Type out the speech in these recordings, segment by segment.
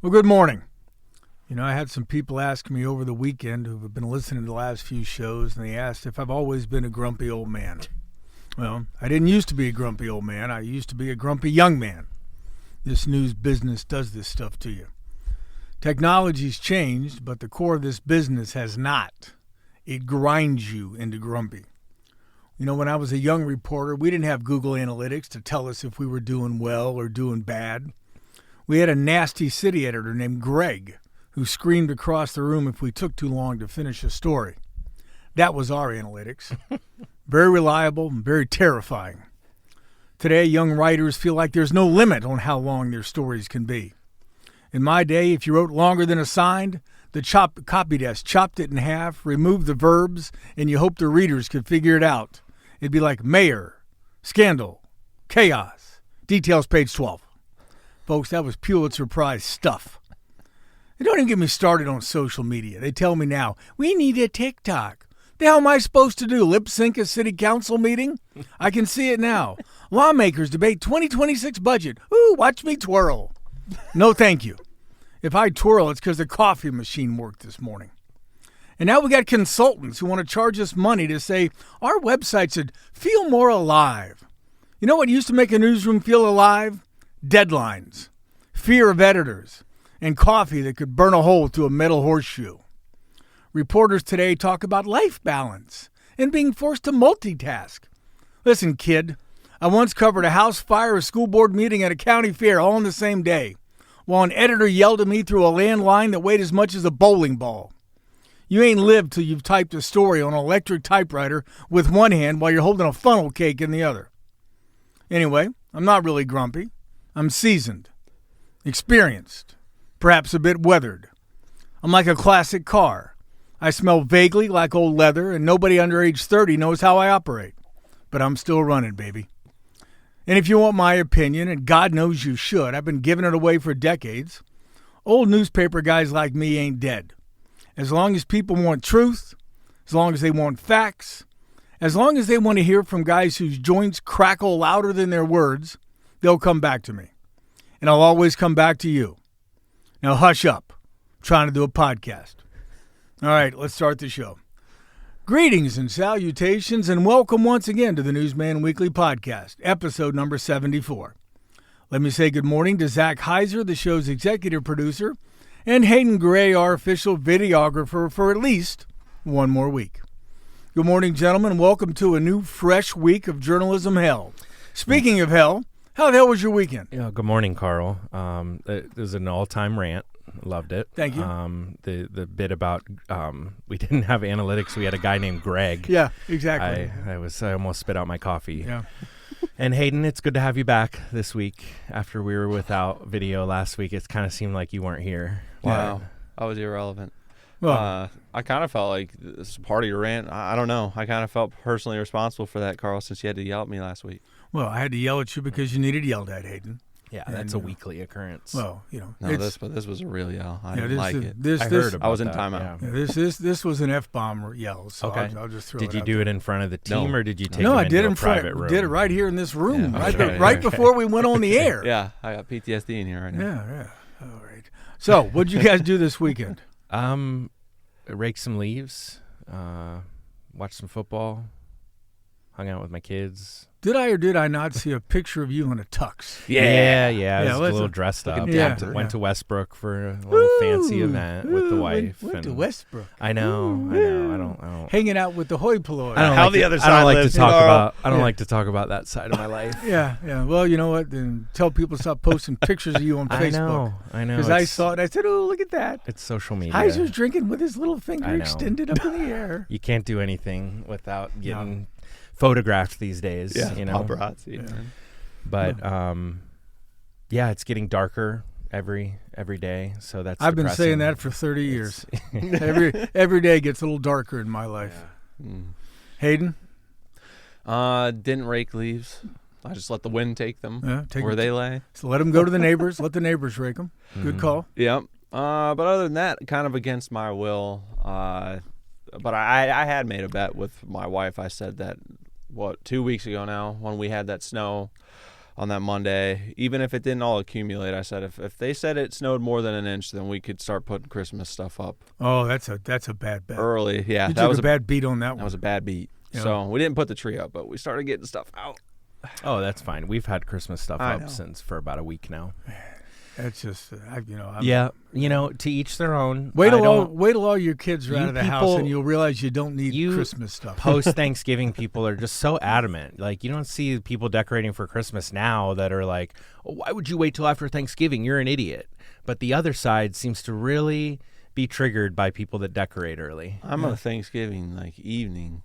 Well, good morning. I had some people ask me over the weekend who have been listening to the last few shows, and they asked if I've always been a grumpy old man. Well, I didn't used to be a grumpy old man. I used to be a grumpy young man. This news business does this stuff to you. Technology's changed, but the core of this business has not. It grinds you into grumpy. When I was a young reporter, we didn't have Google Analytics to tell us if we were doing well or doing bad. We had a nasty city editor named Greg who screamed across the room if we took too long to finish a story. That was our analytics. Very reliable and very terrifying. Today, young writers feel like there's no limit on how long their stories can be. In my day, if you wrote longer than assigned, the copy desk chopped it in half, removed the verbs, and you hoped the readers could figure it out. It'd be like mayor, scandal, chaos, details page 12. Folks, that was Pulitzer Prize stuff. They don't even get me started on social media. They tell me now, we need a TikTok. The hell am I supposed to do, lip sync a city council meeting? I can see it now. Lawmakers debate 2026 budget. Ooh, watch me twirl. No, thank you. If I twirl, it's because the coffee machine worked this morning. And now we got consultants who want to charge us money to say our website should feel more alive. You know what used to make a newsroom feel alive? Deadlines, fear of editors, and coffee that could burn a hole through a metal horseshoe. Reporters today talk about life balance and being forced to multitask. Listen, kid, I once covered a house fire, a school board meeting, at a county fair all on the same day, while an editor yelled at me through a landline that weighed as much as a bowling ball. You ain't lived till you've typed a story on an electric typewriter with one hand while you're holding a funnel cake in the other. Anyway, I'm not really grumpy. I'm seasoned, experienced, perhaps a bit weathered. I'm like a classic car. I smell vaguely like old leather, and nobody under age 30 knows how I operate. But I'm still running, baby. And if you want my opinion, and God knows you should, I've been giving it away for decades, old newspaper guys like me ain't dead. As long as people want truth, as long as they want facts, as long as they want to hear from guys whose joints crackle louder than their words, they'll come back to me. And I'll always come back to you. Now hush up. I'm trying to do a podcast. All right, let's start the show. Greetings and salutations, and welcome once again to the Newsman Weekly Podcast, episode number 74. Let me say good morning to Zach Heiser, the show's executive producer, and Hayden Gray, our official videographer, for at least one more week. Good morning, gentlemen. Welcome to a new, fresh week of journalism hell. Speaking of hell, how the hell was your weekend? Yeah, good morning, Carl. It was an all-time rant. Loved it. Thank you. The bit about we didn't have analytics. We had a guy named Greg. Yeah, exactly. I almost spit out my coffee. Yeah. And Hayden, it's good to have you back this week. After we were without video last week, it kind of seemed like you weren't here. Wow, I was irrelevant. Well, I kind of felt like this is part of your rant. I don't know. I kind of felt personally responsible for that, Carl, since you had to yell at me last week. Well, I had to yell at you because you needed yelled at, Hayden. Yeah, that's a weekly occurrence. Well, No, this was a real yell. I didn't like it. I heard about I was in that, timeout. Yeah, this was an F-bomb yell, so okay. I'll just throw Did it you out do there. it in front of the team, or did you take No, him I into did a in front. private room? Did it right here in this room, Yeah, right before we went on the air. Yeah, I got PTSD in here right now. Yeah. All right. So, what did you guys do this weekend? Rake some leaves, watch some football, hung out with my kids. Did I or did I not see a picture of you in a tux? Yeah. I was a let's- little dressed up. Yeah, Went to Westbrook for a little fancy event with the wife. Went to and Westbrook. I know. I don't. Hanging out with the hoi polloi. I don't How like the to, other I side don't like lives, to talk Carl. about. I don't Yeah. like to talk about that side of my life. Yeah. Well, you know what? Then tell people to stop posting pictures of you on Facebook. I know. Because I saw it. I said, oh, look at that. It's social media. Heiser's drinking with his little finger I know. extended up in the air. You can't do anything without getting photographed these days. Yeah, you know. paparazzi. Yeah. Man. But it's getting darker every day. So that's I've been depressing. saying that for 30 years. every day gets a little darker in my life. Hayden? Didn't rake leaves. I just let the wind take them Yeah, where they lay. So let them go to the neighbors. Let the neighbors rake them. Good call. Yep. But other than that, kind of against my will. But I had made a bet with my wife. I said that, 2 weeks ago now, when we had that snow on that Monday. Even if it didn't all accumulate, I said if they said it snowed more than an inch, then we could start putting Christmas stuff up. Oh, that's a bad bet. Early, yeah. You that took was a bad beat on that one. That was a bad beat. Yeah. So we didn't put the tree up, but we started getting stuff out. Oh, that's fine. We've had Christmas stuff I up know. for about a week now. That's just, Yeah, to each their own. Wait till all your kids are out of the house people- and you'll realize you don't need you Christmas stuff. Post-Thanksgiving people are just so adamant. Like, you don't see people decorating for Christmas now that are like, oh, why would you wait till after Thanksgiving? You're an idiot. But the other side seems to really be triggered by people that decorate early. I'm a Thanksgiving evening.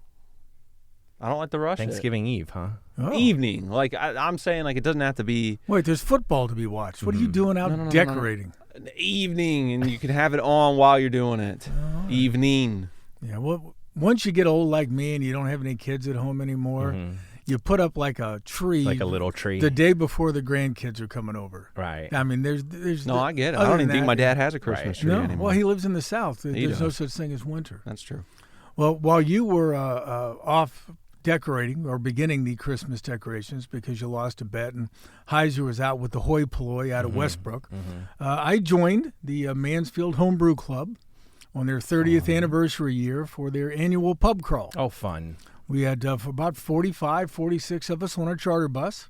I don't like to rush Thanksgiving Eve, huh? Oh. Evening. I'm saying it doesn't have to be Wait, there's football to be watched. What are you doing out No. decorating? an evening, and you can have it on while you're doing it. Oh. Evening. Yeah, well, once you get old like me and you don't have any kids at home anymore, you put up like a tree. Like a little tree. The day before the grandkids are coming over. Right. I mean, there's No, I get it. I other don't than even think that, my dad has a Christmas tree No, anymore. well, he lives in the South. There's no does. such thing as winter. That's true. Well, while you were off decorating or beginning the Christmas decorations because you lost a bet and Heiser was out with the hoi polloi out of Westbrook, I joined the Mansfield Homebrew Club on their 30th anniversary year for their annual pub crawl. Oh, fun. We had for about 45, 46 of us on a charter bus.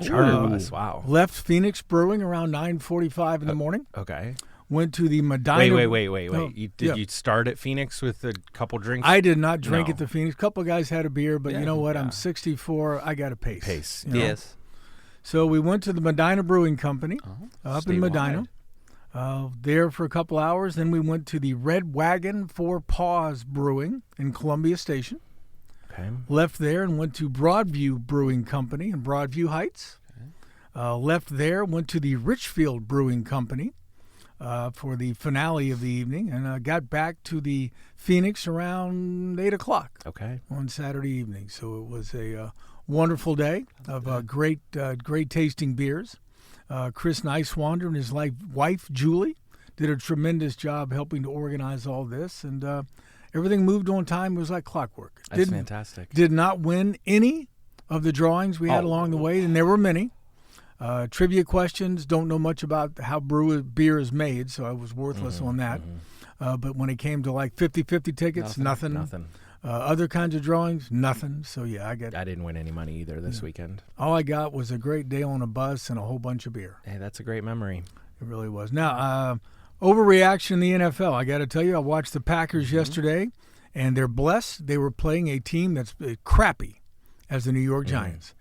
Charter bus, wow. Left Phoenix Brewing around 9:45 in the morning. Okay. Went to the Medina. Wait. Oh, You start at Phoenix with a couple drinks? I did not drink No. at the Phoenix. A couple of guys had a beer, but you know what? yeah. I'm 64. I got a pace. Pace. you know? Yes. So we went to the Medina Brewing Company up in statewide. Medina. There for a couple hours. Then we went to the Red Wagon Four Paws Brewing in Columbia Station. Okay. Left there and went to Broadview Brewing Company in Broadview Heights. Left there, went to the Richfield Brewing Company for the finale of the evening, and got back to the Phoenix around 8 o'clock Okay. on Saturday evening. So it was a wonderful day of great tasting beers. Chris Nicewander and his wife, Julie, did a tremendous job helping to organize all this, and everything moved on time. It was like clockwork. That's fantastic. Did not win any of the drawings we had along the way, and there were many. Trivia questions, don't know much about how beer is made, so I was worthless on that. But when it came to like 50-50 tickets, nothing. Other kinds of drawings, nothing. So, yeah, I didn't win any money either this weekend. all I got was a great day on a bus and a whole bunch of beer. Hey, that's a great memory. It really was. Now, overreaction in the NFL. I got to tell you, I watched the Packers yesterday, and they're blessed. They were playing a team that's crappy as the New York Giants.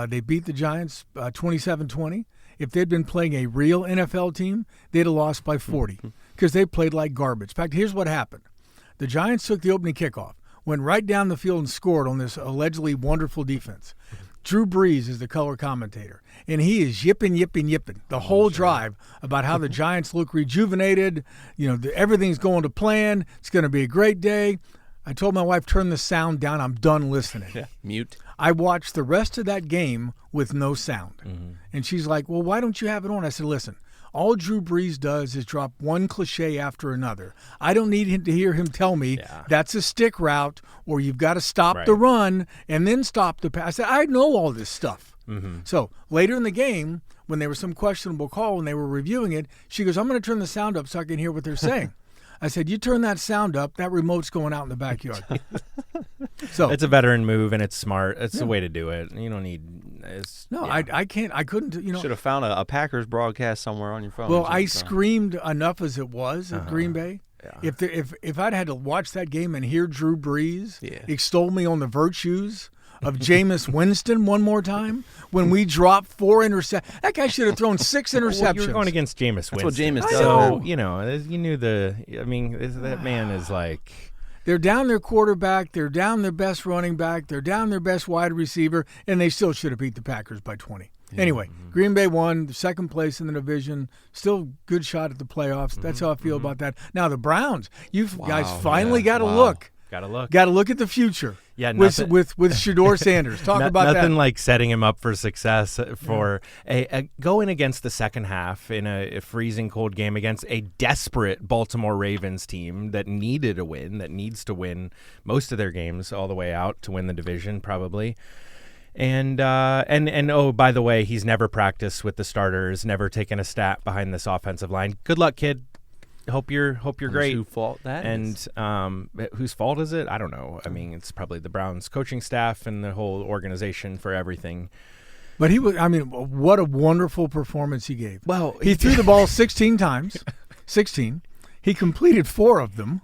They beat the Giants 27-20. If they'd been playing a real NFL team, they'd have lost by 40 because they played like garbage. In fact, here's what happened. The Giants took the opening kickoff, went right down the field and scored on this allegedly wonderful defense. Drew Brees is the color commentator, and he is yipping the whole drive about how the Giants look rejuvenated. You know, everything's going to plan. It's going to be a great day. I told my wife, turn the sound down. I'm done listening. Yeah. Mute. I watched the rest of that game with no sound. And she's like, well, why don't you have it on? I said, listen, all Drew Brees does is drop one cliche after another. I don't need to hear him tell me that's a stick route or you've got to stop the run and then stop the pass. I said, I know all this stuff. So later in the game, when there was some questionable call when they were reviewing it, she goes, I'm going to turn the sound up so I can hear what they're saying. I said, you turn that sound up, that remote's going out in the backyard. So It's a veteran move, and it's smart. It's the way to do it. You don't need I couldn't, Should have found a Packers broadcast somewhere on your phone. Well, or I something. screamed enough as it was at Green Bay. Yeah. If I'd had to watch that game and hear Drew Brees Yeah. extol me on the virtues of Jameis Winston one more time when we dropped 4 interceptions, that guy should have thrown 6 interceptions. Well, you're going against Jameis Winston. That's what Jameis does. So, you knew that man is like... They're down their quarterback. They're down their best running back. They're down their best wide receiver, and they still should have beat the Packers by 20. Anyway, Green Bay won, second place in the division, still good shot at the playoffs. That's how I feel about that. Now, the Browns, you guys finally got to look. Got to look. Got to look at the future. Yeah, with Shedeur Sanders. Talk about nothing that. like setting him up for success for going against the second half in a freezing cold game against a desperate Baltimore Ravens team that needed a win, that needs to win most of their games all the way out to win the division probably. And oh, by the way, he's never practiced with the starters, never taken a stat behind this offensive line. Good luck, kid. Hope you're great. Whose fault that is? And whose fault is it? I don't know. I mean, it's probably the Browns coaching staff and the whole organization for everything. But what a wonderful performance he gave. Well, he threw the ball 16 times. 16. He completed 4 of them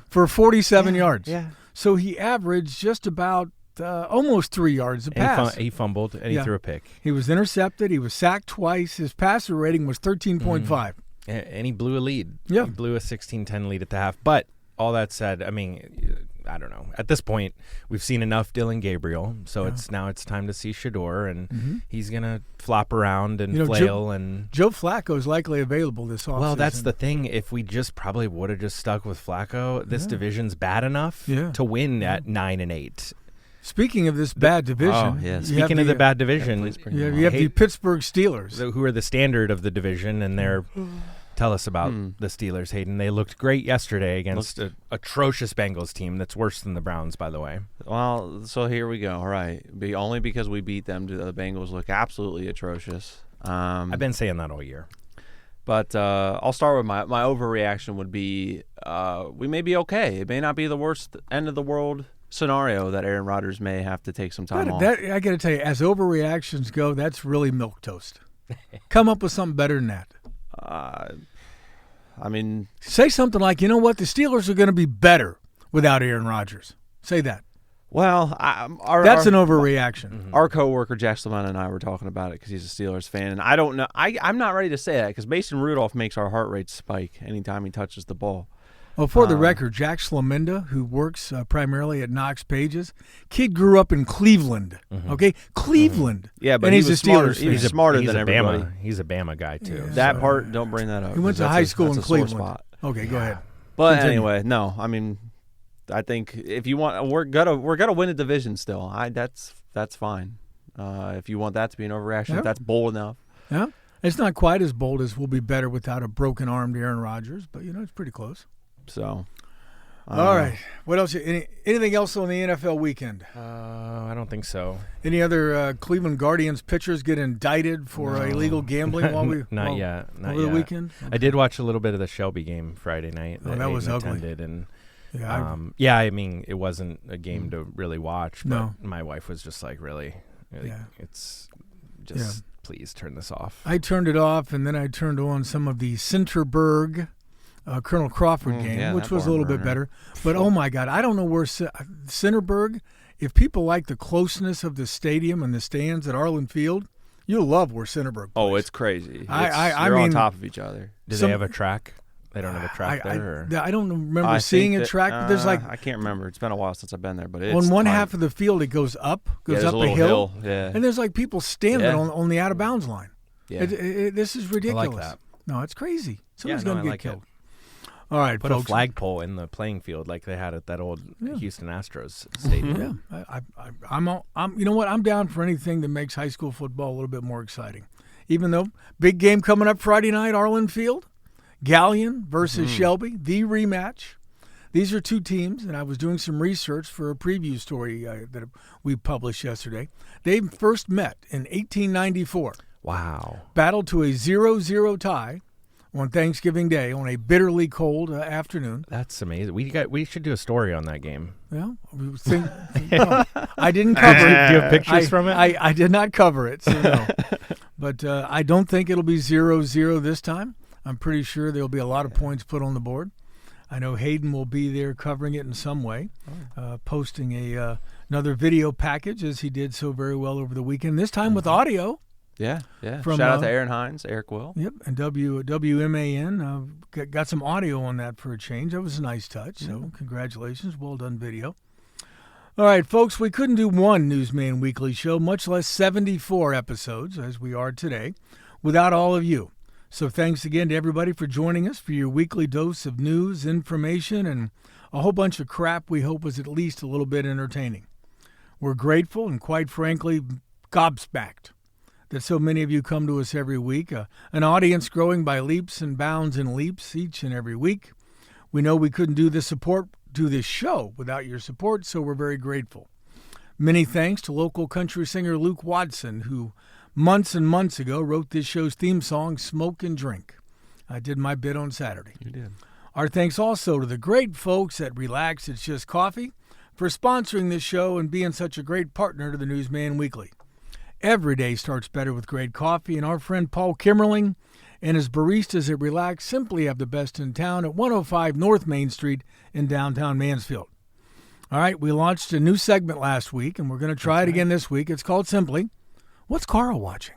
for 47 yards. Yeah. So he averaged just about almost 3 yards a pass. He fumbled and he threw a pick. He was intercepted. He was sacked twice. His passer rating was 13.5. And he blew a lead. Yeah. He blew a 16-10 lead at the half. But all that said, I mean, I don't know. At this point, we've seen enough Dylan Gabriel, so it's time to see Shador, and he's going to flop around and flail. Joe Flacco is likely available this offseason. Well, that's the thing. If we just probably would have just stuck with Flacco, this division's bad enough to win at 9-8. Speaking of this bad division, speaking of the bad division, you have the Pittsburgh Steelers, who are the standard of the division, and they're. Tell us about the Steelers, Hayden. They looked great yesterday against an atrocious Bengals team that's worse than the Browns, by the way. Well, so here we go. All right. Only because we beat them do the Bengals look absolutely atrocious. I've been saying that all year. But I'll start with my overreaction would be we may be okay. It may not be the worst end of the world scenario that Aaron Rodgers may have to take some time off. I got to tell you, as overreactions go, that's really milquetoast. Come up with something better than that. I mean, say something like, you know what, the Steelers are going to be better without Aaron Rodgers. Say that. Well, that's an overreaction. Our coworker Jack Slavana and I were talking about it because he's a Steelers fan, and I don't know. I'm not ready to say that because Mason Rudolph makes our heart rate spike anytime he touches the ball. Well, for the record, Jack Slaminda, who works primarily at Knox Pages, kid grew up in Cleveland. Okay, Cleveland. Yeah, but and he's a Steelers fan. He's smarter than everybody. He's a Bama guy too. Yeah. That part, don't bring that up. He went to high school in Cleveland. Okay, go ahead. But anyway, no. I mean, I think if you want, we're gonna win a division still. That's fine. If you want that to be an overreaction, if that's bold enough. Yeah, it's not quite as bold as we'll be better without a broken-armed Aaron Rodgers, but it's pretty close. So, all right. What else? Anything else on the NFL weekend? I don't think so. Any other Cleveland Guardians pitchers get indicted for illegal gambling over the weekend? Okay. I did watch a little bit of the Shelby game Friday night. That was ugly. And I mean, it wasn't a game to really watch. But my wife was just like, really, it's just please turn this off. I turned it off, and then I turned on some of the Centerburg. Colonel Crawford game, which was a little bit better. But, oh, my God, I don't know where Centerburg, if people like the closeness of the stadium and the stands at Arland Field, you'll love where Centerburg plays. Oh, it's crazy. I mean, on mean, top of each other. Do they have a track? They don't have a track there? I don't remember seeing a track. But there's I can't remember. It's been a while since I've been there. But it's on one half of the field, it goes up a hill. Yeah. And there's like people standing on the out-of-bounds line. Yeah. This is ridiculous. I like that. No, it's crazy. Somebody's going to get killed. All right, put folks. a flagpole in the playing field like they had at that old Houston Astros stadium. Yeah, I'm. You know what? I'm down for anything that makes high school football a little bit more exciting. Even though big game coming up Friday night, Arland Field, Galleon versus Shelby, the rematch. These are two teams, and I was doing some research for a preview story that we published yesterday. They first met in 1894. Wow. Battled to a 0-0 tie on Thanksgiving Day on a bitterly cold afternoon. That's amazing. We should do a story on that game. Yeah, I didn't cover it. Do you have pictures from it? I did not cover it, so no. But I don't think it'll be 0-0 this time. I'm pretty sure there'll be a lot of points put on the board. I know Hayden will be there covering it in some way, posting another video package as he did so very well over the weekend. This time with audio. Yeah. Shout out to Aaron Hines, Eric Will. Yep, and WMAN got some audio on that for a change. That was a nice touch, so congratulations. Well done video. All right, folks, we couldn't do one Newsman Weekly show, much less 74 episodes, as we are today, without all of you. So thanks again to everybody for joining us for your weekly dose of news, information, and a whole bunch of crap we hope was at least a little bit entertaining. We're grateful and, quite frankly, gobsmacked that so many of you come to us every week, an audience growing by leaps and bounds and leaps each and every week. We know we couldn't do this show without your support, so we're very grateful. Many thanks to local country singer Luke Watson, who months and months ago wrote this show's theme song, Smoke and Drink. I did my bit on Saturday. You did. Our thanks also to the great folks at Relax It's Just Coffee for sponsoring this show and being such a great partner to the Newsman Weekly. Every day starts better with great coffee, and our friend Paul Kimmerling and his baristas at Relax simply have the best in town at 105 North Main Street in downtown Mansfield. All right, we launched a new segment last week, and we're going to try it again this week. It's called simply, What's Carl Watching?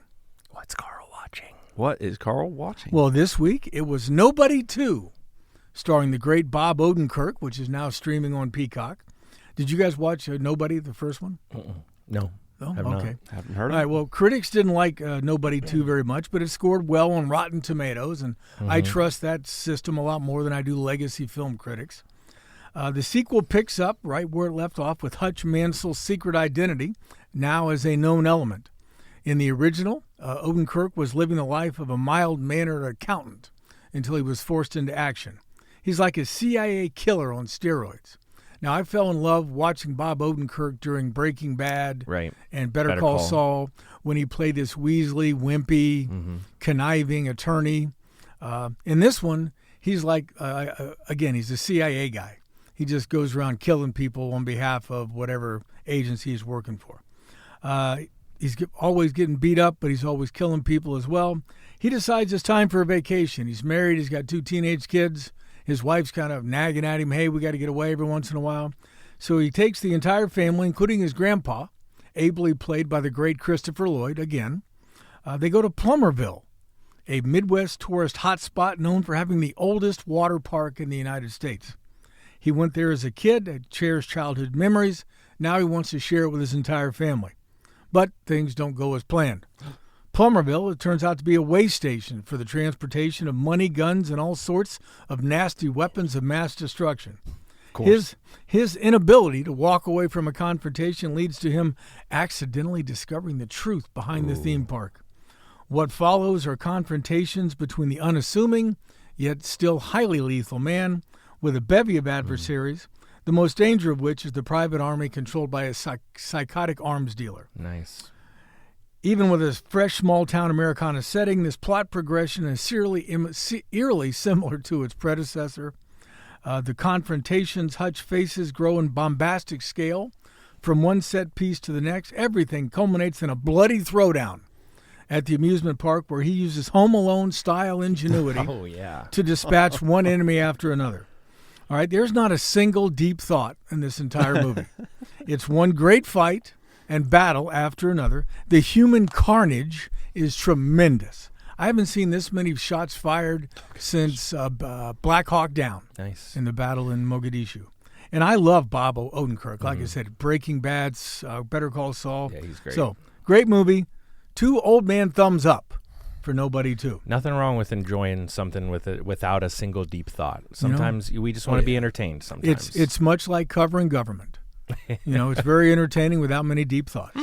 What's Carl watching? What is Carl watching? Well, this week it was Nobody 2, starring the great Bob Odenkirk, which is now streaming on Peacock. Did you guys watch Nobody, the first one? No. No? Have Okay. not. Haven't heard of All right, well, critics didn't like Nobody 2 very much, but it scored well on Rotten Tomatoes, and I trust that system a lot more than I do legacy film critics. The sequel picks up right where it left off with Hutch Mansell's secret identity, now as a known element. In the original, Odenkirk was living the life of a mild-mannered accountant until he was forced into action. He's like a CIA killer on steroids. Now, I fell in love watching Bob Odenkirk during Breaking Bad and Better Call Saul when he played this Weasley, wimpy, conniving attorney. In this one, he's like, again, he's a CIA guy. He just goes around killing people on behalf of whatever agency he's working for. He's always getting beat up, but he's always killing people as well. He decides it's time for a vacation. He's married. He's got 2 teenage kids. His wife's kind of nagging at him, hey, we got to get away every once in a while. So he takes the entire family, including his grandpa, ably played by the great Christopher Lloyd, again. They go to Plummerville, a Midwest tourist hotspot known for having the oldest water park in the United States. He went there as a kid, had cherished childhood memories. Now he wants to share it with his entire family. But things don't go as planned. Plummerville, it turns out to be a way station for the transportation of money, guns, and all sorts of nasty weapons of mass destruction. His inability to walk away from a confrontation leads to him accidentally discovering the truth behind the theme park. What follows are confrontations between the unassuming, yet still highly lethal man with a bevy of adversaries, the most danger of which is the private army controlled by a psychotic arms dealer. Nice. Even with a fresh small-town Americana setting, this plot progression is eerily similar to its predecessor. The confrontations Hutch faces grow in bombastic scale. From one set piece to the next, everything culminates in a bloody throwdown at the amusement park where he uses Home Alone-style ingenuity to dispatch one enemy after another. All right, there's not a single deep thought in this entire movie. It's one great fight and battle after another. The human carnage is tremendous. I haven't seen this many shots fired since Black Hawk Down in the battle in Mogadishu. And I love Bob Odenkirk. Like I said, Breaking Bad, Better Call Saul. Yeah, he's great. So, great movie. 2 old man thumbs up for Nobody 2. Nothing wrong with enjoying something with it without a single deep thought. Sometimes we just want to be entertained. Sometimes it's much like covering government. It's very entertaining without many deep thoughts.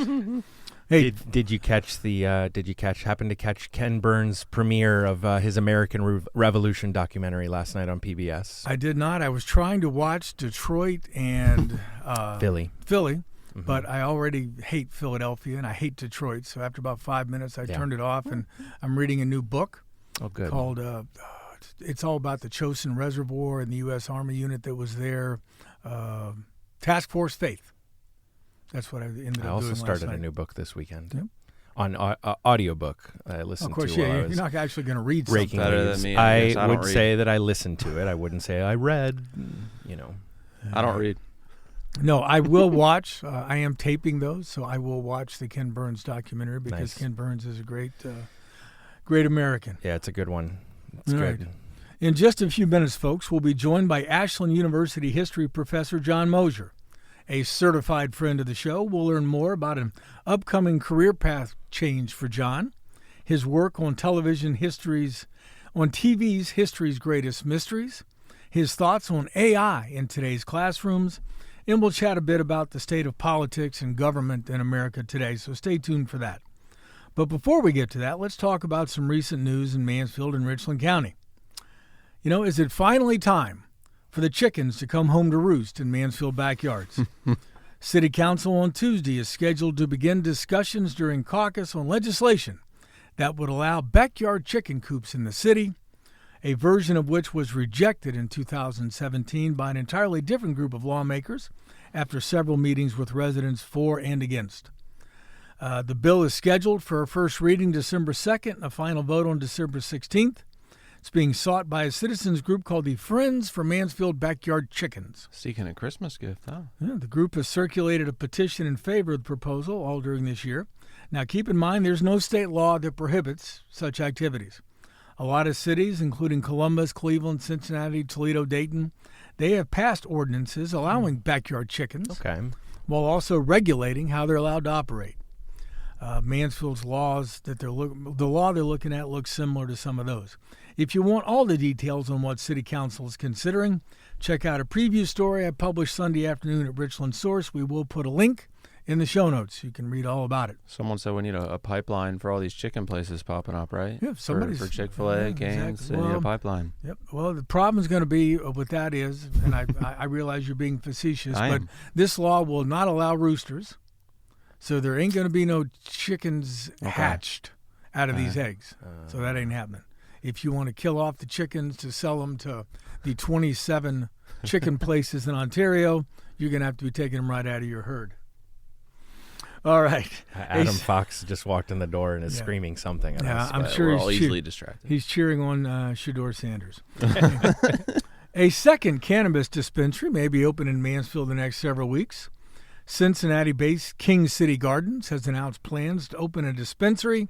Hey, did you happen to catch Ken Burns' premiere of his American Revolution documentary last night on PBS? I did not. I was trying to watch Detroit and Philly. But I already hate Philadelphia and I hate Detroit. So after about 5 minutes, I turned it off, and I'm reading a new book called it's all about the Chosin Reservoir and the U.S. Army unit that was there, Task Force Faith. That's what I ended up doing. I also started a new book this weekend on audiobook. I listened to. Of course, you're not actually going to read something. Better than me. I would say that I listened to it. I wouldn't say I read. I don't read. No, I will watch. I am taping those, so I will watch the Ken Burns documentary because Ken Burns is a great American. Yeah, it's a good one. It's good. Right. In just a few minutes, folks, we'll be joined by Ashland University history professor John Moser, a certified friend of the show. We'll learn more about an upcoming career path change for John, his work on TV's history's greatest mysteries, his thoughts on AI in today's classrooms, and we'll chat a bit about the state of politics and government in America today, so stay tuned for that. But before we get to that, let's talk about some recent news in Mansfield and Richland County. Is it finally time for the chickens to come home to roost in Mansfield backyards? City Council on Tuesday is scheduled to begin discussions during caucus on legislation that would allow backyard chicken coops in the city, a version of which was rejected in 2017 by an entirely different group of lawmakers after several meetings with residents for and against. The bill is scheduled for a first reading December 2nd and a final vote on December 16th. It's being sought by a citizens group called the Friends for Mansfield Backyard Chickens. Seeking a Christmas gift, huh? Yeah, the group has circulated a petition in favor of the proposal all during this year. Now, keep in mind, there's no state law that prohibits such activities. A lot of cities, including Columbus, Cleveland, Cincinnati, Toledo, Dayton, they have passed ordinances allowing backyard chickens while also regulating how they're allowed to operate. Mansfield's laws the law they're looking at looks similar to some of those. If you want all the details on what City Council is considering, check out a preview story I published Sunday afternoon at Richland Source. We will put a link in the show notes. You can read all about it. Someone said we need a pipeline for all these chicken places popping up, right? Yeah, for Chick-fil-A, Cane's, exactly. they need a pipeline. Yep. Well, the problem is going to be with that is, and I realize you're being facetious, but this law will not allow roosters. So there ain't going to be no chickens hatched out of these eggs. So that ain't happening. If you want to kill off the chickens to sell them to the 27 chicken places in Ontario, you're going to have to be taking them right out of your herd. All right. Adam Fox just walked in the door and is screaming something at us. I'm sure we're all easily distracted. He's cheering on Shador Sanders. A second cannabis dispensary may be open in Mansfield in the next several weeks. Cincinnati-based King City Gardens has announced plans to open a dispensary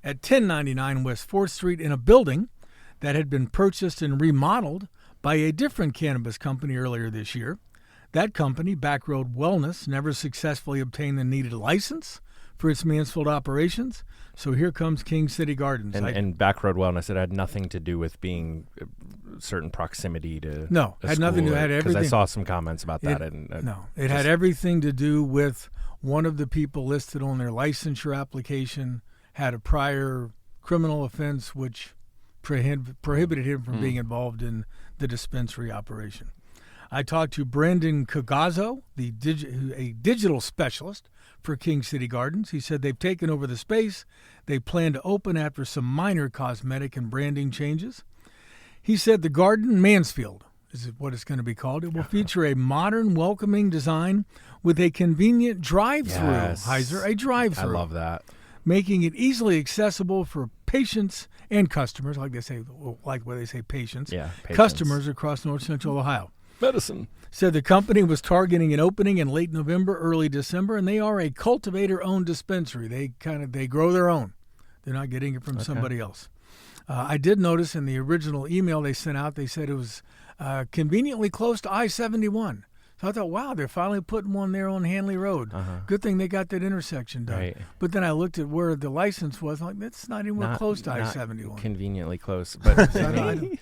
at 1099 West 4th Street in a building that had been purchased and remodeled by a different cannabis company earlier this year. That company, Backroad Wellness, never successfully obtained the needed license for its Mansfield operations. So here comes King City Gardens. And Backroad Wellness, it had nothing to do with being certain proximity to No, had nothing to do. Had everything. Because I saw some comments about that. It had everything to do with one of the people listed on their licensure application had a prior criminal offense which prohibited him from being involved in the dispensary operation. I talked to Brandon Cagazzo, a digital specialist for King City Gardens. He said they've taken over the space. They plan to open after some minor cosmetic and branding changes. He said the Garden Mansfield is what it's going to be called. It will feature a modern, welcoming design with a convenient drive-through. Yes. Heiser, a drive-through. I love that. Making it easily accessible for patients and customers, like they say patients, customers across north central Ohio. Medicine. Said the company was targeting an opening in late November, early December, and they are a cultivator-owned dispensary. They grow their own. They're not getting it from somebody else. I did notice in the original email they sent out, they said it was conveniently close to I-71. So I thought, wow, they're finally putting one there on Hanley Road. Good thing they got that intersection done. Right. But then I looked at where the license was. I'm like, that's not anywhere close to I-71. Conveniently close. But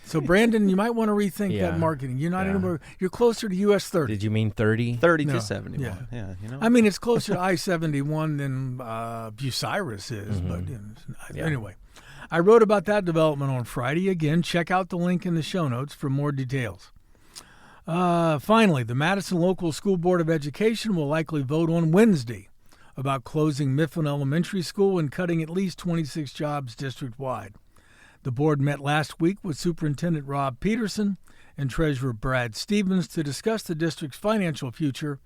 so, Brandon, you might want to rethink that marketing. You're not anywhere. You're closer to US 30. Did you mean 30? 30 to 71. Yeah, you know. I mean, it's closer to I-71 than Bucyrus is. But anyway, I wrote about that development on Friday. Again, check out the link in the show notes for more details. Finally, the Madison Local School Board of Education will likely vote on Wednesday about closing Mifflin Elementary School and cutting at least 26 jobs district-wide. The board met last week with Superintendent Rob Peterson and Treasurer Brad Stevens to discuss the district's financial future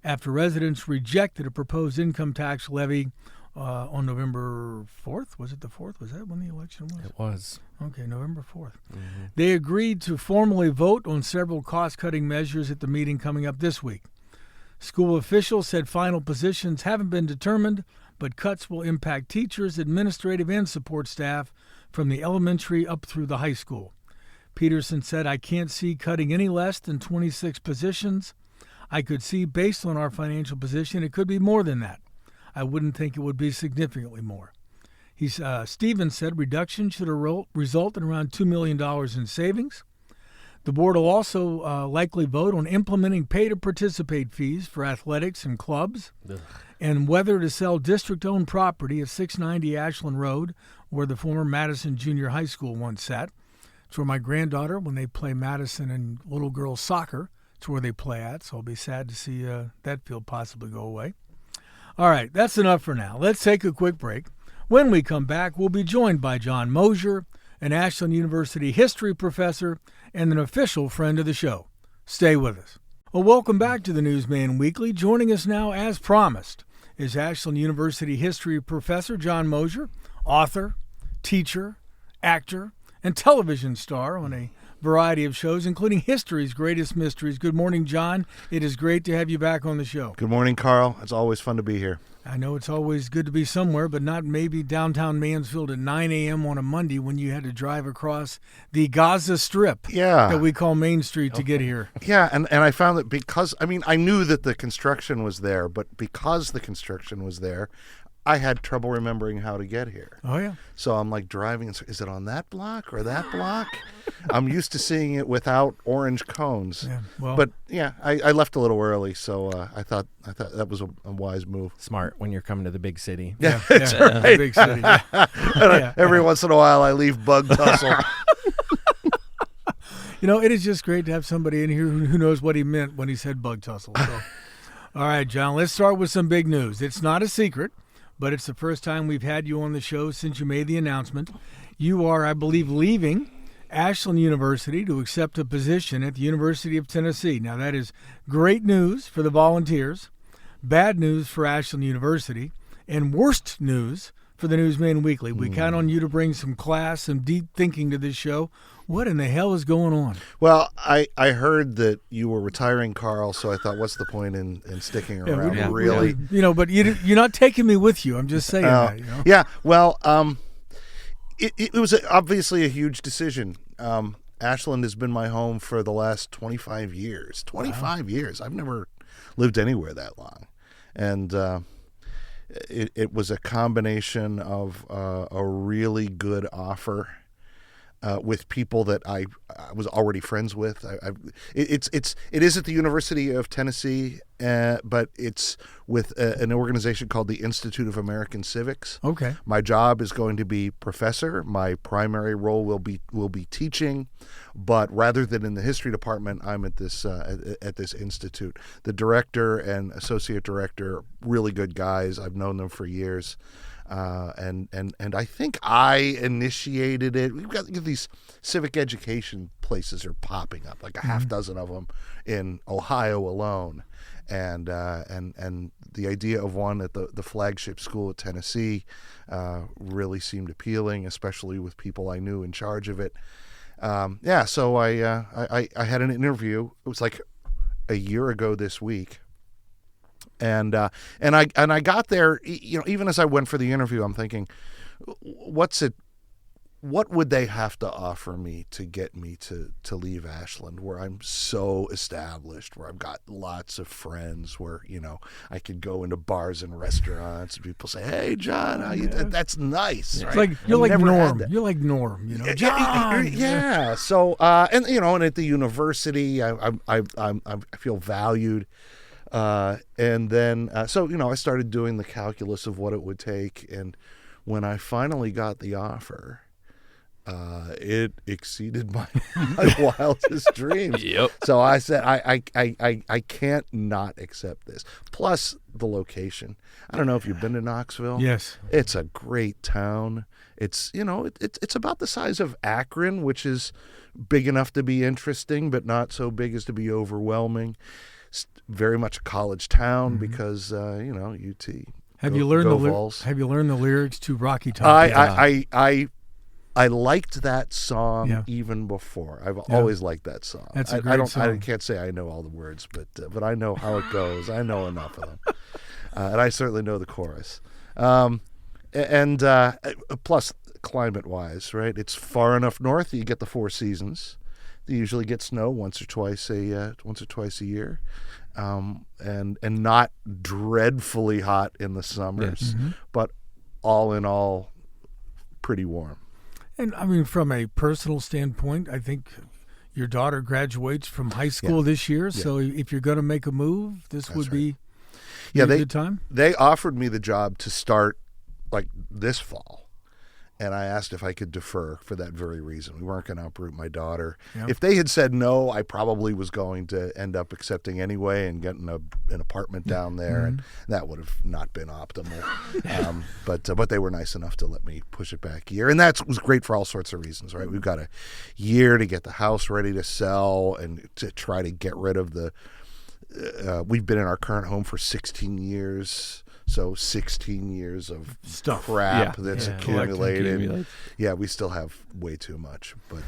after residents rejected a proposed income tax levy on November 4th. Was it the 4th? Was that when the election was? It was. Okay, November 4th. They agreed to formally vote on several cost-cutting measures at the meeting coming up this week. School officials said final positions haven't been determined, but cuts will impact teachers, administrative, and support staff from the elementary up through the high school. Peterson said, I can't see cutting any less than 26 positions. I could see, based on our financial position, it could be more than that. I wouldn't think it would be significantly more. Stevens said reduction should result in around $2 million in savings. The board will also likely vote on implementing pay-to-participate fees for athletics and clubs and whether to sell district-owned property at 690 Ashland Road, where the former Madison Junior High School once sat. It's where my granddaughter, when they play Madison and little girls soccer, It's where they play at, so I'll be sad to see that field possibly go away. All right, that's enough for now. Let's take a quick break. When we come back, we'll be joined by John Moser, an Ashland University history professor and an official friend of the show. Stay with us. Well, welcome back to the Newsman Weekly. Joining us now, as promised, is Ashland University history professor John Moser, author, teacher, actor, and television star on a variety of shows, including History's Greatest Mysteries. Good morning, John. It is great to have you back on the show. Good morning, Carl. It's always fun to be here. I know it's always good to be somewhere, but not maybe downtown Mansfield at 9 a.m. on a Monday when you had to drive across the Gaza Strip that we call Main Street to get here. Yeah, and I found that because, I knew that the construction was there, but because the construction was there, I had trouble remembering how to get here. Oh, yeah. So I'm like driving, and is it on that block or that block? I'm used to seeing it without orange cones. Yeah, well, but yeah, I left a little early, so I thought that was a wise move. Smart when you're coming to the big city. Yeah, that's right. The big city. Yeah. Every once in a while, I leave Bug Tussle. It is just great to have somebody in here who knows what he meant when he said Bug Tussle. So. All right, John, let's start with some big news. It's not a secret, but it's the first time we've had you on the show since you made the announcement. You are, I believe, leaving Ashland University to accept a position at the University of Tennessee. Now, that is great news for the Volunteers, bad news for Ashland University, and worst news for the Newsman Weekly. We count on you to bring some class, some deep thinking to this show. What in the hell is going on? Well, I heard that you were retiring, Carl, so I thought, what's the point in sticking around, really? But you're not taking me with you. I'm just saying that. Yeah, well, it was obviously a huge decision. Ashland has been my home for the last 25 years. 25 years. I've never lived anywhere that long. And it was a combination of a really good offer with people that I was already friends with. It is at the University of Tennessee, but it's with an organization called the Institute of American Civics. Okay. My job is going to be professor. My primary role will be teaching, but rather than in the history department, I'm at this institute. The director and associate director, really good guys. I've known them for years. And I think I initiated it. We've got these civic education places are popping up, like a half dozen of them in Ohio alone, and the idea of one at the flagship school at Tennessee really seemed appealing, especially with people I knew in charge of it. So I had an interview. It was like a year ago this week. And I got there, even as I went for the interview, I'm thinking, what would they have to offer me to get me to leave Ashland, where I'm so established, where I've got lots of friends, where, I could go into bars and restaurants and people say, hey, John, how you that's nice. It's right? like, you're like Norm. You're like Norm, John. Yeah. So, and at the university, I feel valued. And then, I started doing the calculus of what it would take. And when I finally got the offer, it exceeded my wildest dreams. Yep. So I said, I can't not accept this. Plus the location. I don't know if you've been to Knoxville. Yes. It's a great town. It's, it's about the size of Akron, which is big enough to be interesting, but not so big as to be overwhelming. Very much a college town because UT. Have you learned the lyrics to Rocky Top? I liked that song even before. I've always liked that song. That's a great song. I can't say I know all the words, but I know how it goes. I know enough of them, and I certainly know the chorus. And plus, climate-wise, right? It's far enough north that you get the four seasons. They usually get snow once or twice a year, and not dreadfully hot in the summers, but all in all, pretty warm. And I mean, from a personal standpoint, I think your daughter graduates from high school this year. So if you're going to make a move, this would be a good time. They offered me the job to start like this fall. And I asked if I could defer for that very reason. We weren't going to uproot my daughter. Yep. If they had said no, I probably was going to end up accepting anyway and getting an apartment down there, and that would have not been optimal. But they were nice enough to let me push it back a year, and that was great for all sorts of reasons, right? We've got a year to get the house ready to sell and to try to get rid of the. We've been in our current home for 16 years. So 16 years of stuff, crap that's accumulated. Accumulate. Yeah, we still have way too much, but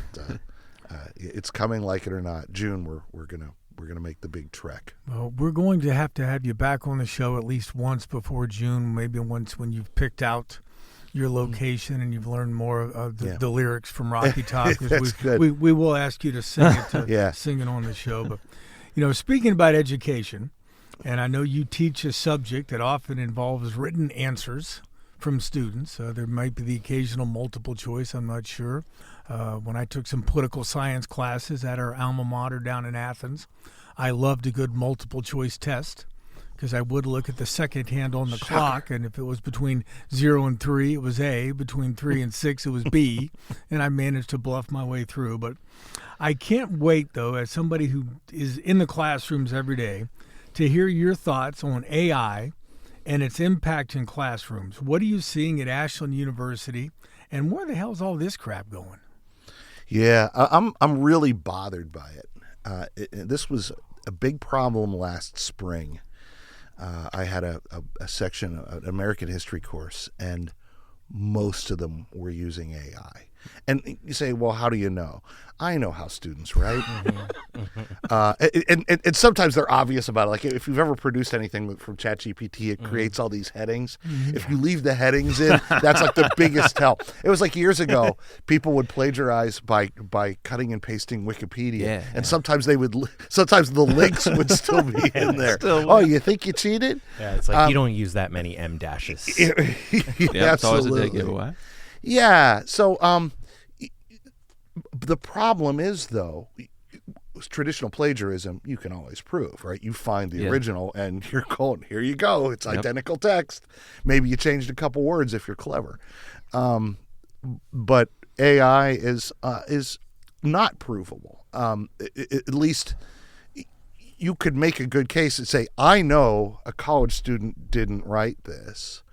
it's coming, like it or not. June, we're gonna make the big trek. Well, we're going to have you back on the show at least once before June, maybe once when you've picked out your location and you've learned more of the lyrics from Rocky Top. That's good. We will ask you to sing it sing it on the show. But speaking about education. And I know you teach a subject that often involves written answers from students. There might be the occasional multiple choice, I'm not sure. When I took some political science classes at our alma mater down in Athens, I loved a good multiple choice test because I would look at the second hand on the clock, and if it was between 0 and 3, it was A. Between 3 and 6, it was B. And I managed to bluff my way through. But I can't wait, though, as somebody who is in the classrooms every day, to hear your thoughts on AI and its impact in classrooms. What are you seeing at Ashland University, and where the hell is all this crap going? Yeah, I'm really bothered by it. This was a big problem last spring. I had a section, an American history course, and most of them were using AI. And you say, well, how do you know? I know how students write. And sometimes they're obvious about it. Like if you've ever produced anything from ChatGPT, it creates all these headings. If you leave the headings in, that's like the biggest help. It was like years ago, people would plagiarize by cutting and pasting Wikipedia. And sometimes sometimes the links would still be in there. Oh, you think you cheated? Yeah, it's like you don't use that many M dashes. It's always a big giveaway. Yeah. So the problem is, though, traditional plagiarism, you can always prove, right? You find the original and you're going, here you go. It's identical text. Maybe you changed a couple words if you're clever. But AI is not provable. At least you could make a good case and say, I know a college student didn't write this,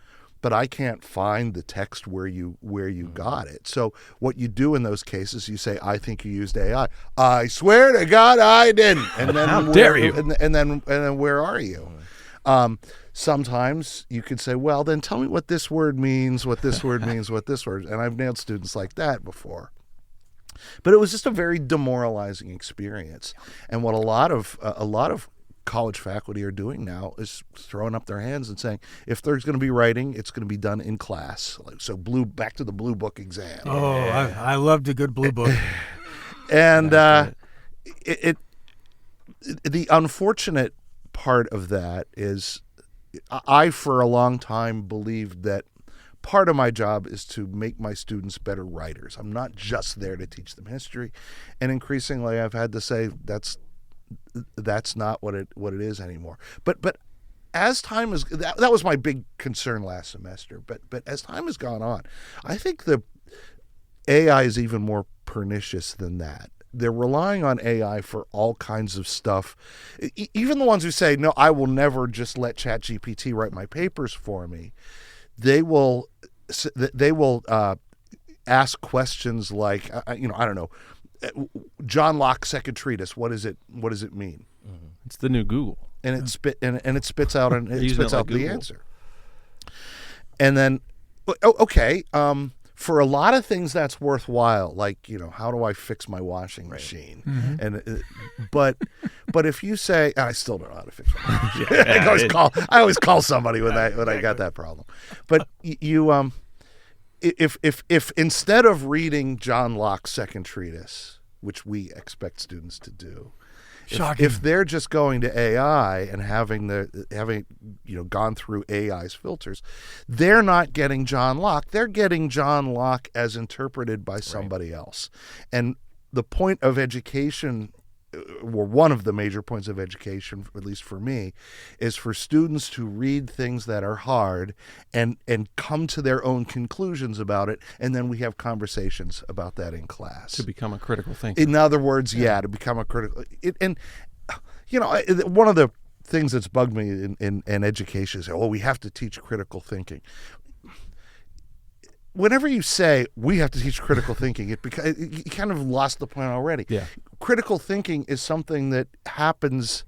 but I can't find the text where you got it. So what you do in those cases, you say, I think you used AI. I swear to God, I didn't. And then how dare you? And then where are you? Sometimes you could say, well, then tell me what this word means, what this word means, what this word. And I've nailed students like that before. But it was just a very demoralizing experience. And what a lot of college faculty are doing now is throwing up their hands and saying, if there's going to be writing, it's going to be done in class. So back to the blue book exam. Oh, I loved a good blue book. And the unfortunate part of that is I, for a long time, believed that part of my job is to make my students better writers. I'm not just there to teach them history. And increasingly, I've had to say that's not what it is anymore. But as time is that was my big concern last semester. But as time has gone on, I think the AI is even more pernicious than that. They're relying on AI for all kinds of stuff. Even the ones who say, no, I will never just let ChatGPT write my papers for me. They will ask questions like, I don't know, John Locke's second treatise. What does it mean? It's the new Google, and it spits out the answer. And then, okay, for a lot of things that's worthwhile, like how do I fix my washing machine? And but if you say, I still don't know how to fix my washing machine. I always call somebody when I got that problem. But you if instead of reading John Locke's second treatise, which we expect students to do, if they're just going to AI and having gone through AI's filters, they're not getting John Locke. They're getting John Locke as interpreted by somebody else. And the point of education, or one of the major points of education, at least for me, is for students to read things that are hard and come to their own conclusions about it, and then we have conversations about that in class. To become a critical thinker. In other words, to become a critical. One of the things that's bugged me in education is, we have to teach critical thinking. Whenever you say we have to teach critical thinking, you kind of lost the point already. Yeah. Critical thinking is something that happens.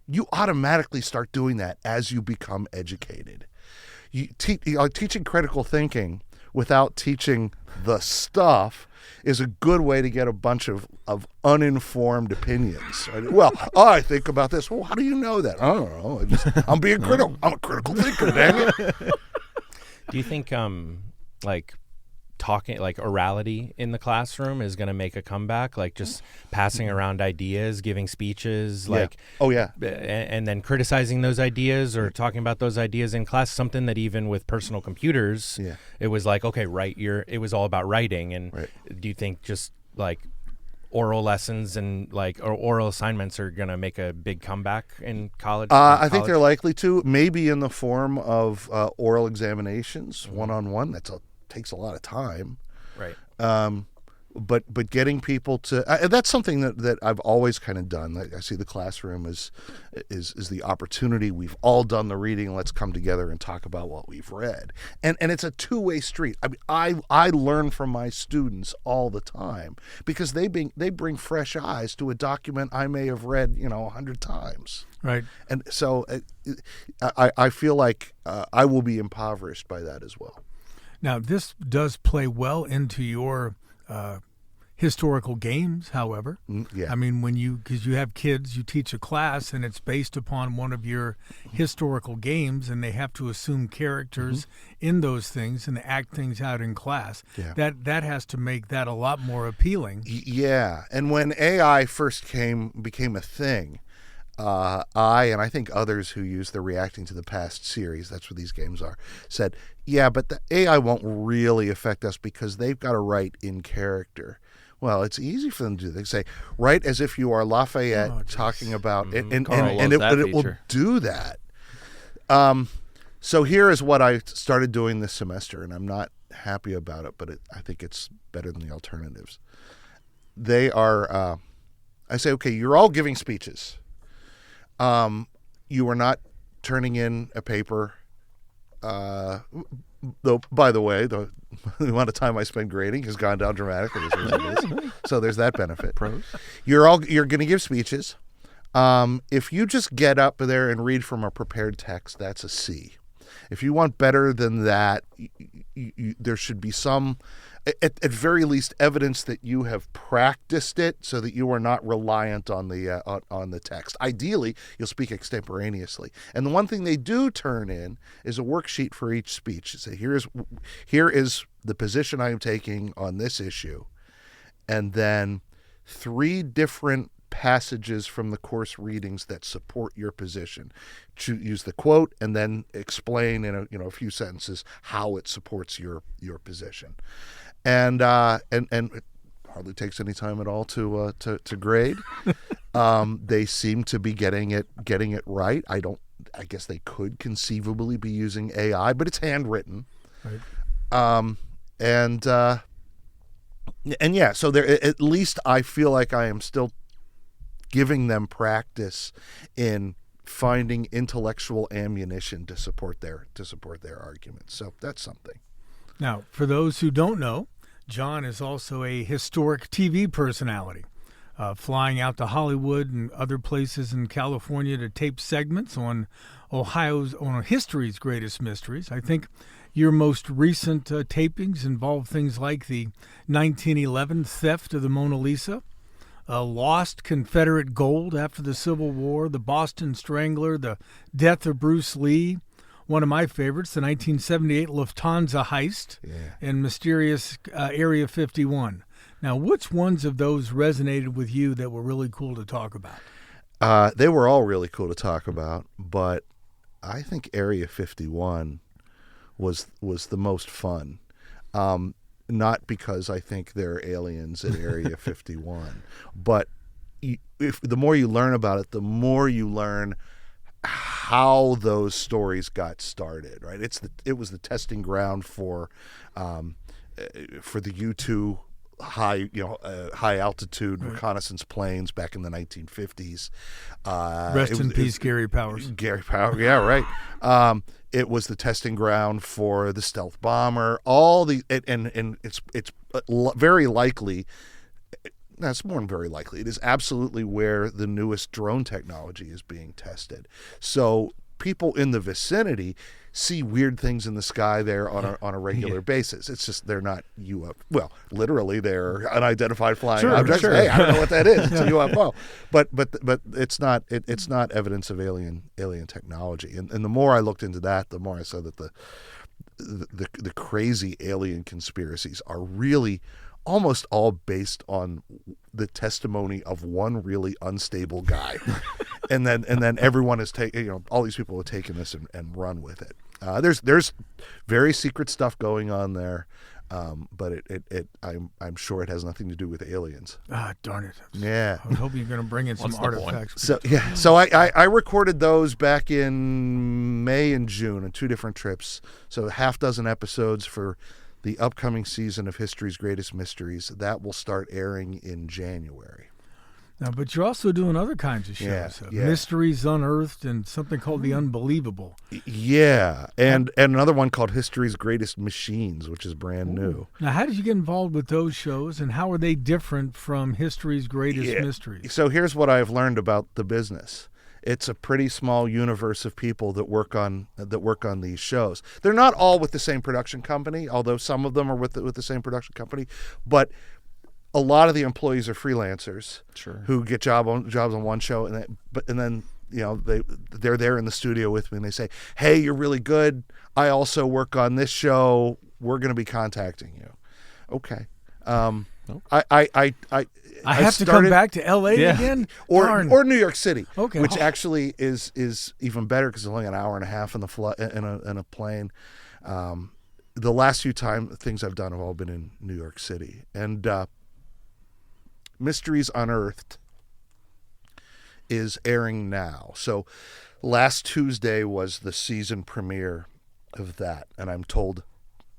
You automatically start doing that as you become educated. Teaching critical thinking without teaching the stuff is a good way to get a bunch of uninformed opinions. Well, I think about this. Well, how do you know that? I don't know. I'm being critical. I'm a critical thinker, dang it. Do you think talking, like orality in the classroom is going to make a comeback, like just passing around ideas, giving speeches, and then criticizing those ideas or talking about those ideas in class, something that even with personal computers, it was like, okay, it was all about writing. And do you think just like oral lessons and or oral assignments are going to make a big comeback in college? I think they're likely to, maybe in the form of oral examinations, one-on-one. Takes a lot of time, right? But getting people to that's something that I've always kind of done. I see the classroom is the opportunity. We've all done the reading. Let's come together and talk about what we've read. And it's a two-way street. I mean, I learn from my students all the time because they bring fresh eyes to a document I may have read 100 times. Right. And so I feel like I will be impoverished by that as well. Now, this does play well into your historical games, however. Yeah. I mean, because you have kids, you teach a class, and it's based upon one of your historical games, and they have to assume characters in those things and act things out in class. Yeah. That has to make that a lot more appealing. Yeah. And when AI first became a thing, and I think others who use the Reacting to the Past series, that's what these games are, said, yeah, but the AI won't really affect us because they've got to write in character. Well, it's easy for them to do. They say, write as if you are Lafayette talking about it, and it will do that. So here is what I started doing this semester, and I'm not happy about it, but I think it's better than the alternatives. They are, I say, okay, you're all giving speeches. You are not turning in a paper. Though, by the way, the amount of time I spend grading has gone down dramatically. So there's that benefit. Pros. You're going to give speeches. If you just get up there and read from a prepared text, that's a C. If you want better than that, there should be some, at very least, evidence that you have practiced it, so that you are not reliant on the text. Ideally, you'll speak extemporaneously. And the one thing they do turn in is a worksheet for each speech. Say, here is the position I am taking on this issue, and then 3 different passages from the course readings that support your position. Use the quote and then explain in a few sentences how it supports your position. And it hardly takes any time at all to grade. They seem to be getting it right. I guess they could conceivably be using AI, but it's handwritten. Right. And yeah, so there, at least I feel like I am still giving them practice in finding intellectual ammunition to support their arguments. So that's something. Now, for those who don't know, John is also a historic TV personality, flying out to Hollywood and other places in California to tape segments on history's greatest mysteries. I think your most recent tapings involve things like the 1911 theft of the Mona Lisa, lost Confederate gold after the Civil War, the Boston Strangler, the death of Bruce Lee, one of my favorites, the 1978 Lufthansa heist, and mysterious Area 51. Now, which ones of those resonated with you that were really cool to talk about? They were all really cool to talk about, but I think Area 51 was the most fun. Not because I think there are aliens in Area 51, but if the more you learn about it, the more you learn how those stories got started. Right? It was the testing ground for the U-2 high altitude reconnaissance planes back in the 1950s. Rest in peace, Gary Powers. Gary Powers, yeah, right. It was the testing ground for the stealth bomber. And it's very likely. That's more than very likely. It is absolutely where the newest drone technology is being tested. So people in the vicinity see weird things in the sky there on a regular basis. It's just they're not UFO. Well, literally they're unidentified flying objects. Sure. Hey, I don't know what that is. It's a UFO. But it's not evidence of alien technology. And the more I looked into that, the more I saw that the crazy alien conspiracies are really almost all based on the testimony of one really unstable guy. and then everyone is taking, all these people have taken this and run with it. There's very secret stuff going on there, but I'm sure it has nothing to do with aliens. Ah, darn it! Yeah, I hope you're going to bring in some artifacts. So I recorded those back in May and June on 2 different trips. So a half dozen episodes for the upcoming season of History's Greatest Mysteries. That will start airing in January. Now, but you're also doing other kinds of shows. Mysteries Unearthed and something called The Unbelievable. Yeah, and another one called History's Greatest Machines, which is brand new. Now, how did you get involved with those shows, and how are they different from History's Greatest Mysteries? So here's what I've learned about the business. It's a pretty small universe of people that work on these shows. They're not all with the same production company, although some of them are with the same production company. But a lot of the employees are freelancers who get jobs on one show, and then they're there in the studio with me, and they say, "Hey, you're really good. I also work on this show. We're going to be contacting you." Okay. I have to come back to L.A. again, or New York City, okay, which actually is even better because it's only an hour and a half in a plane. The last few things I've done have all been in New York City, and Mysteries Unearthed is airing now. So last Tuesday was the season premiere of that, and I'm told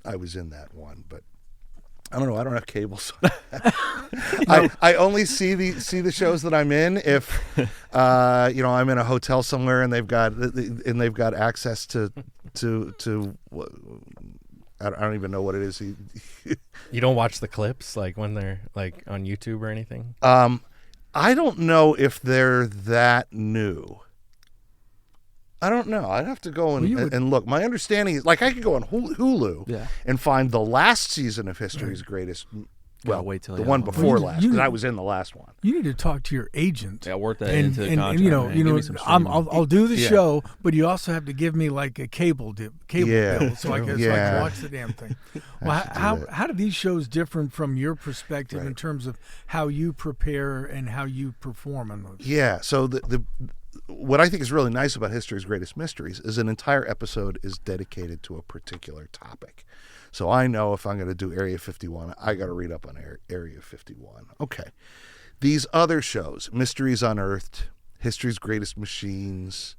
I was in that one, but I don't know. I don't have cable, so I only see the shows that I'm in if I'm in a hotel somewhere and they've got access to I don't even know what it is. You don't watch the clips like when they're like on YouTube or anything? I don't know if they're that new. I don't know. I'd have to go and look. My understanding is, like, I could go on Hulu and find the last season of History's Greatest. Well, wait till the one before last, because I was in the last one. You need to talk to your agent. Yeah, work that into the contract. And I'll do the show, but you also have to give me like a cable bill, so I can watch the damn thing. Well, how do these shows differ from your perspective in terms of how you prepare and how you perform on those? Yeah. So what I think is really nice about History's Greatest Mysteries is an entire episode is dedicated to a particular topic. So I know if I'm going to do Area 51, I got to read up on Area 51. Okay. These other shows, Mysteries Unearthed, History's Greatest Machines,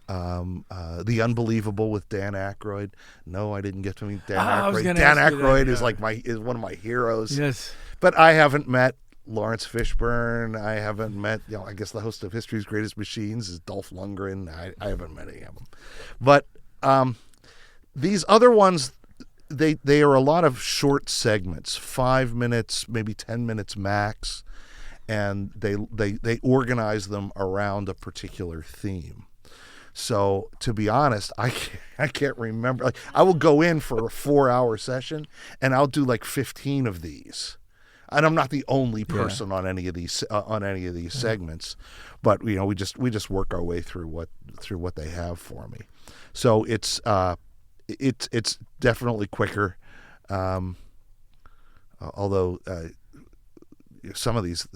The Unbelievable with Dan Aykroyd. No, I didn't get to meet Dan Aykroyd. Dan Aykroyd is one of my heroes. Yes. But I haven't met Lawrence Fishburne. I haven't met, I guess the host of History's Greatest Machines is Dolph Lundgren. I haven't met any of them. But these other ones, they are a lot of short segments, 5 minutes, maybe 10 minutes max, and they organize them around a particular theme. So to be honest, I can't remember. Like, I will go in for a 4-hour session, and I'll do like 15 of these. And I'm not the only person on any of these segments, but we just work our way through what they have for me. So it's definitely quicker, although some of these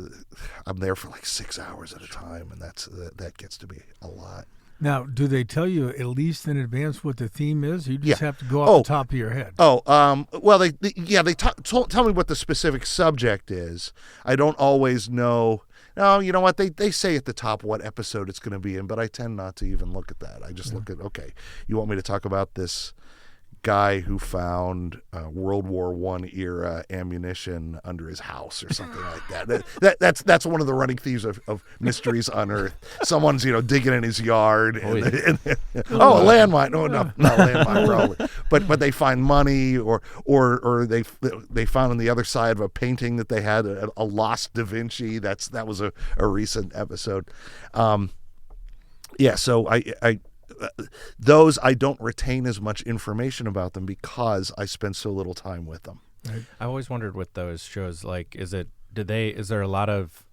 I'm there for like 6 hours at a time, and that gets to be a lot. Now, do they tell you at least in advance what the theme is? You just have to go off the top of your head. Well, they tell me what the specific subject is. I don't always know. No, you know what? They say at the top what episode it's going to be in, but I tend not to even look at that. I just look at, okay, you want me to talk about this guy who found World War I era ammunition under his house or something like that. That's one of the running themes of Mysteries Unearthed. Someone's digging in his yard. A landmine. No, not landmine probably. But they find money, or they found on the other side of a painting that they had a lost Da Vinci. That was a recent episode. So I those I don't retain as much information about them because I spend so little time with them. I always wondered with those shows, like, is there a lot of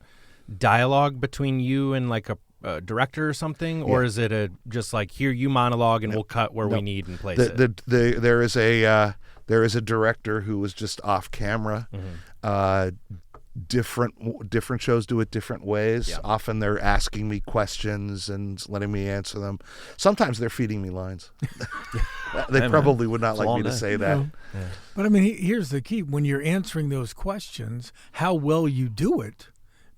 dialogue between you and like a director or something, or is it just like, here, you monologue and we'll cut where we need and place it? There is a director who was just off camera. Different shows do it different ways. Yeah. Often they're asking me questions and letting me answer them. Sometimes they're feeding me lines. They probably would not like me to say that. Yeah. But I mean, here's the key. When you're answering those questions, how well you do it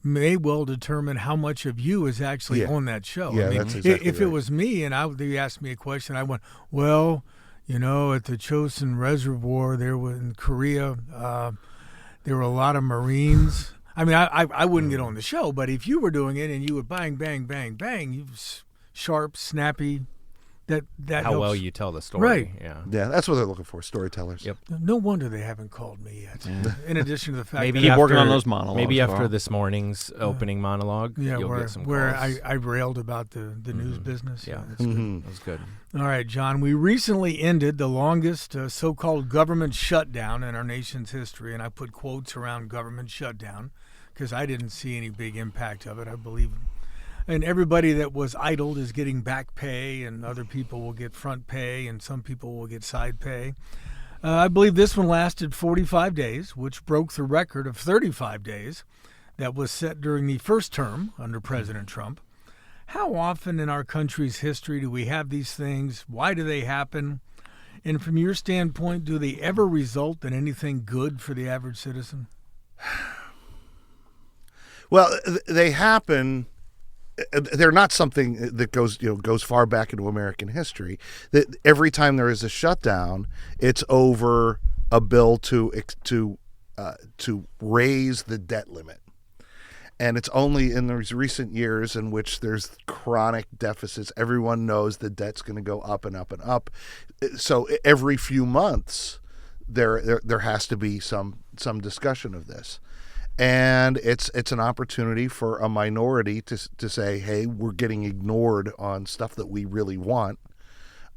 may well determine how much of you is actually on that show. Yeah, I mean, that's exactly if it was me and they asked me a question, I went, well, at the Chosin Reservoir there in Korea, there were a lot of Marines. I mean, I wouldn't get on the show, but if you were doing it and you would bang, bang, bang, bang, you sharp, snappy, that how helps. well you tell the story. Right. Yeah, that's what they're looking for, storytellers. Yep. No wonder they haven't called me yet. In addition to the fact Maybe that keep working on those monologues. Maybe after this morning's opening monologue, you'll get some where calls. I railed about the news business. Yeah, that's good. That was good. All right, John, we recently ended the longest so-called government shutdown in our nation's history, and I put quotes around government shutdown because I didn't see any big impact of it, I believe. And everybody that was idled is getting back pay, and other people will get front pay, and some people will get side pay. I believe this one lasted 45 days, which broke the record of 35 days that was set during the first term under President Trump. How often in our country's history do we have these things? Why do they happen? And from your standpoint, do they ever result in anything good for the average citizen? Well, they happen. They're not something that goes far back into American history. That every time there is a shutdown, it's over a bill to raise the debt limit. And it's only in those recent years in which there's chronic deficits. Everyone knows the debt's going to go up and up and up. So every few months, there has to be some discussion of this. And it's an opportunity for a minority to say, hey, we're getting ignored on stuff that we really want.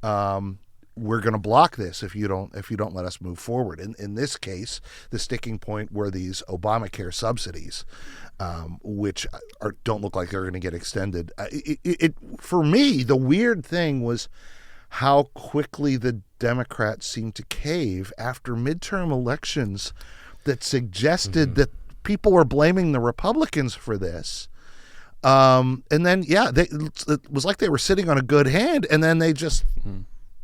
We're going to block this if you don't let us move forward. In this case, the sticking point were these Obamacare subsidies, which don't look like they're going to get extended. For me, the weird thing was how quickly the Democrats seemed to cave after midterm elections that suggested that people were blaming the Republicans for this. And then, it was like they were sitting on a good hand, and then they just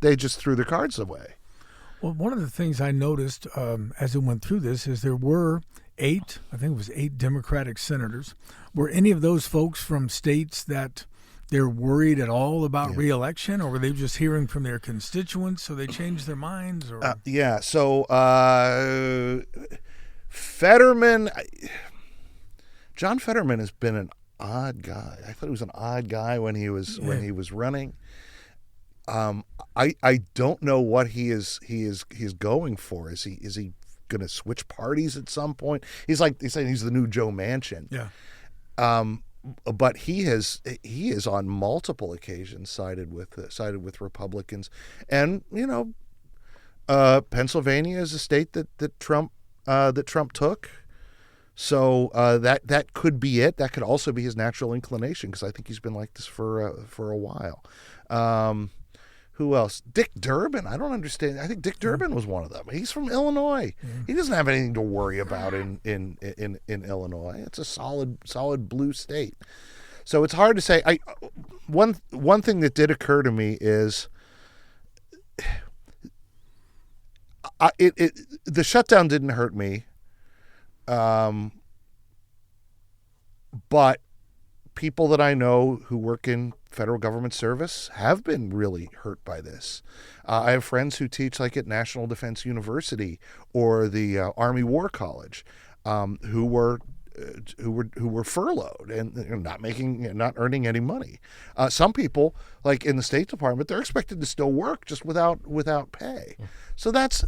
threw their cards away. Well, one of the things I noticed as it went through this is there were 8 Democratic senators. Were any of those folks from states that they're worried at all about re-election, or were they just hearing from their constituents so they changed their minds? Or John Fetterman has been an odd guy. I thought he was an odd guy when he was running. I don't know what he is going for. Is he going to switch parties at some point? He's saying he's the new Joe Manchin. Yeah. But he is on multiple occasions sided with Republicans, and Pennsylvania is a state that Trump took. So that could be it. That could also be his natural inclination, because I think he's been like this for a while. Who else? Dick Durbin. I don't understand. I think Dick Durbin was one of them. He's from Illinois. He doesn't have anything to worry about in Illinois. It's a solid blue state. So it's hard to say. One thing that did occur to me is the shutdown didn't hurt me. But people that I know who work in federal government service have been really hurt by this. I have friends who teach like at National Defense University or the Army War College, who were furloughed and not earning any money. Some people, like in the State Department, they're expected to still work just without pay. So that's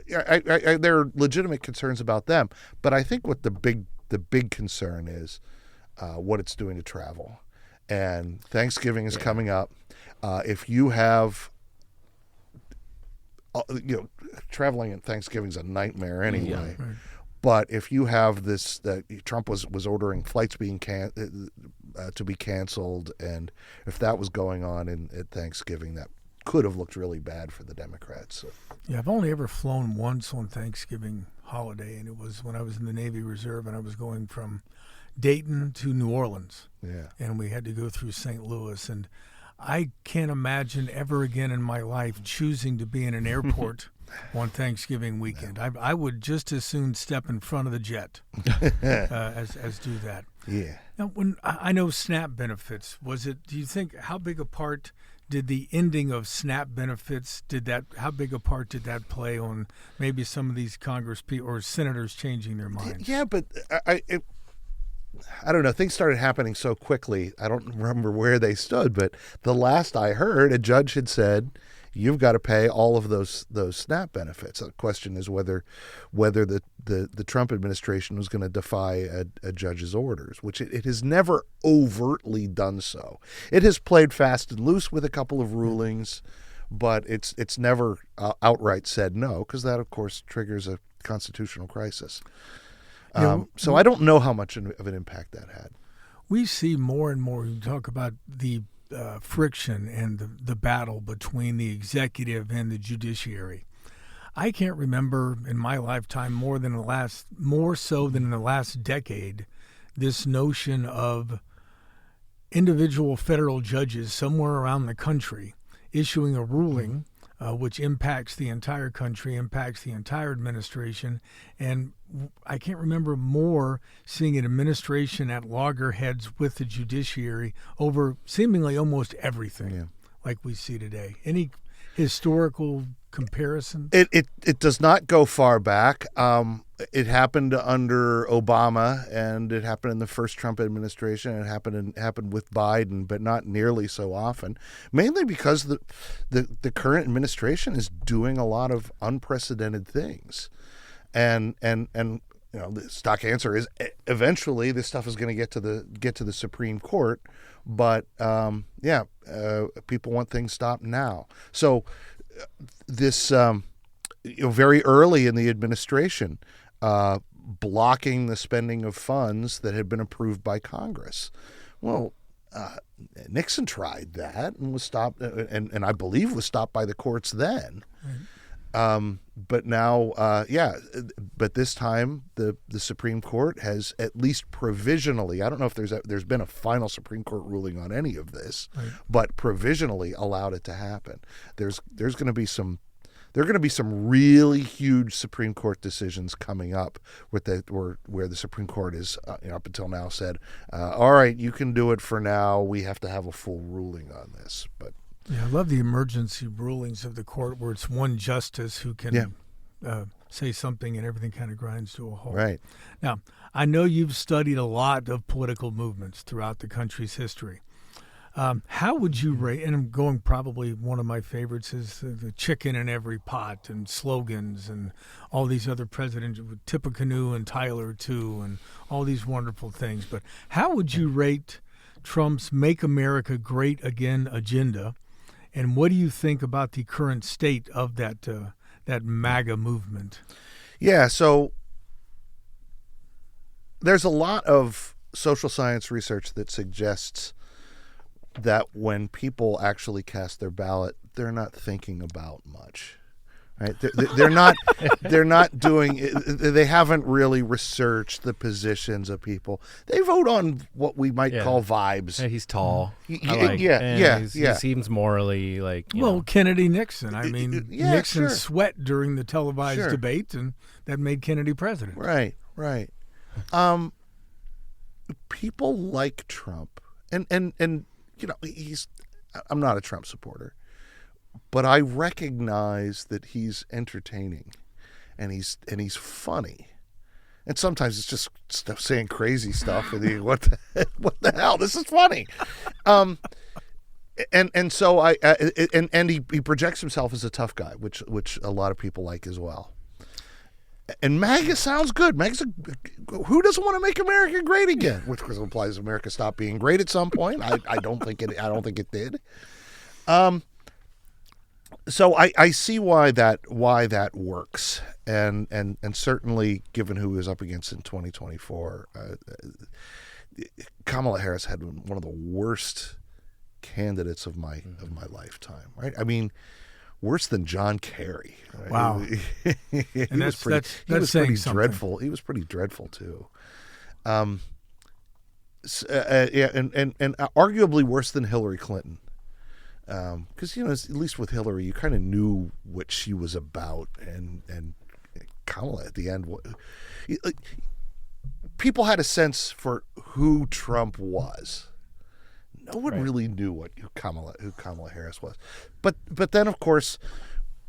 there are legitimate concerns about them. But I think what the big concern is what it's doing to travel. And Thanksgiving is coming up. If you have, traveling at Thanksgiving is a nightmare anyway. Yeah, right. But if you have this, Trump was ordering flights being to be canceled, and if that was going on at Thanksgiving, that could have looked really bad for the Democrats. So. Yeah, I've only ever flown once on Thanksgiving holiday, and it was when I was in the Navy Reserve, and I was going from Dayton to New Orleans. Yeah. And we had to go through St. Louis, and I can't imagine ever again in my life choosing to be in an airport on Thanksgiving weekend. I would just as soon step in front of the jet as do that. Yeah. Now, when I know SNAP benefits, do you think, how big a part did the ending of SNAP benefits, how big a part did that play on maybe some of these Congress people or senators changing their minds? Yeah, but I don't know. Things started happening so quickly. I don't remember where they stood, but the last I heard, a judge had said, you've got to pay all of those SNAP benefits. The question is whether the Trump administration was going to defy a judge's orders, which it has never overtly done so. It has played fast and loose with a couple of rulings, but it's never outright said no, because that, of course, triggers a constitutional crisis. So I don't know how much of an impact that had. We see more and more, you talk about the friction and the battle between the executive and the judiciary. I can't remember in my lifetime more so than in the last decade, this notion of individual federal judges somewhere around the country issuing a ruling which impacts the entire country, impacts the entire administration. And I can't remember more seeing an administration at loggerheads with the judiciary over seemingly almost everything like we see today. Any historical comparison? It does not go far back. It happened under Obama, and it happened in the first Trump administration. It happened with Biden, but not nearly so often. Mainly because the current administration is doing a lot of unprecedented things, and the stock answer is eventually this stuff is going to get to the Supreme Court. But people want things stopped now. So this very early in the administration, blocking the spending of funds that had been approved by Congress. Well, Nixon tried that and was stopped, and I believe was stopped by the courts then. Right. But now, but this time the Supreme Court has at least provisionally, I don't know if there's been a final Supreme Court ruling on any of this, right, but provisionally allowed it to happen. There's going to be some really huge Supreme Court decisions coming up where the Supreme Court is up until now said, all right, you can do it for now. We have to have a full ruling on this, but. Yeah, I love the emergency rulings of the court where it's one justice who can say something and everything kind of grinds to a halt. Right. Now, I know you've studied a lot of political movements throughout the country's history. How would you rate, and I'm going probably one of my favorites is the chicken in every pot and slogans and all these other presidents, Tippecanoe and Tyler too, and all these wonderful things. But how would you rate Trump's Make America Great Again agenda? And what do you think about the current state of that MAGA movement? Yeah, so there's a lot of social science research that suggests that when people actually cast their ballot, they're not thinking about much. Right? They're not doing. They haven't really researched the positions of people. They vote on what we might call vibes. Yeah, he's tall. He seems morally Kennedy, Nixon. I mean, Nixon sweat during the televised debate, and that made Kennedy president. Right. people like Trump, and you know, I'm not a Trump supporter, but I recognize that he's entertaining, and he's funny, and sometimes it's just stuff, saying crazy stuff, and what the hell, this is funny, and so he projects himself as a tough guy, which a lot of people like as well. And MAGA sounds good. Who doesn't want to make America great again? Which implies America stopped being great at some point. I don't think it did. So I see why that works, and certainly given who he was up against in 2024, Kamala Harris had one of the worst candidates of my lifetime. Right? I mean, worse than John Kerry. Right? Wow. He and was pretty dreadful. He was pretty dreadful too. And arguably worse than Hillary Clinton. Because at least with Hillary, you kind of knew what she was about, and Kamala at the end, people had a sense for who Trump was. No one really knew who Kamala Harris was, but then of course,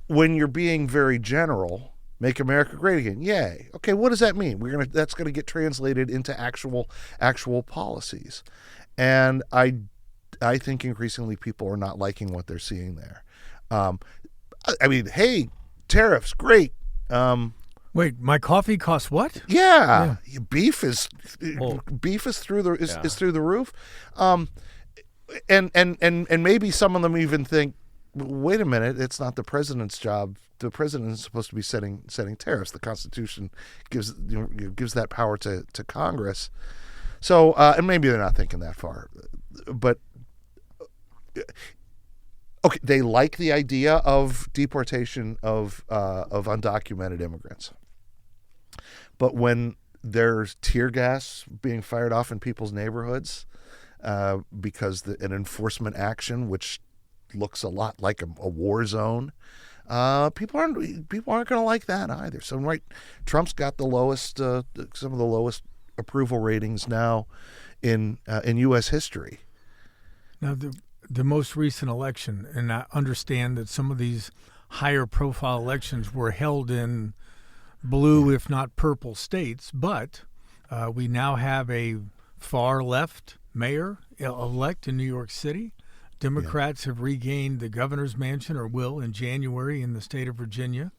when you're being very general, make America great again. Yay. Okay, what does that mean? That's gonna get translated into actual policies, and I think increasingly people are not liking what they're seeing there. I mean, hey, tariffs, great. Wait, my coffee costs what? Yeah. Beef is through the roof. And maybe some of them even think, wait a minute, it's not the president's job. The president is supposed to be setting tariffs. The Constitution gives that power to Congress. So and maybe they're not thinking that far, but okay, they like the idea of deportation of undocumented immigrants, but when there's tear gas being fired off in people's neighborhoods because an enforcement action which looks a lot like a war zone, people aren't going to like that either. So right, Trump's got some of the lowest approval ratings now in U.S. history. Now the most recent election, and I understand that some of these higher profile elections were held in blue, if not purple states, but we now have a far left mayor elect in New York City. Democrats have regained the governor's mansion, or will in January, in the state of Virginia.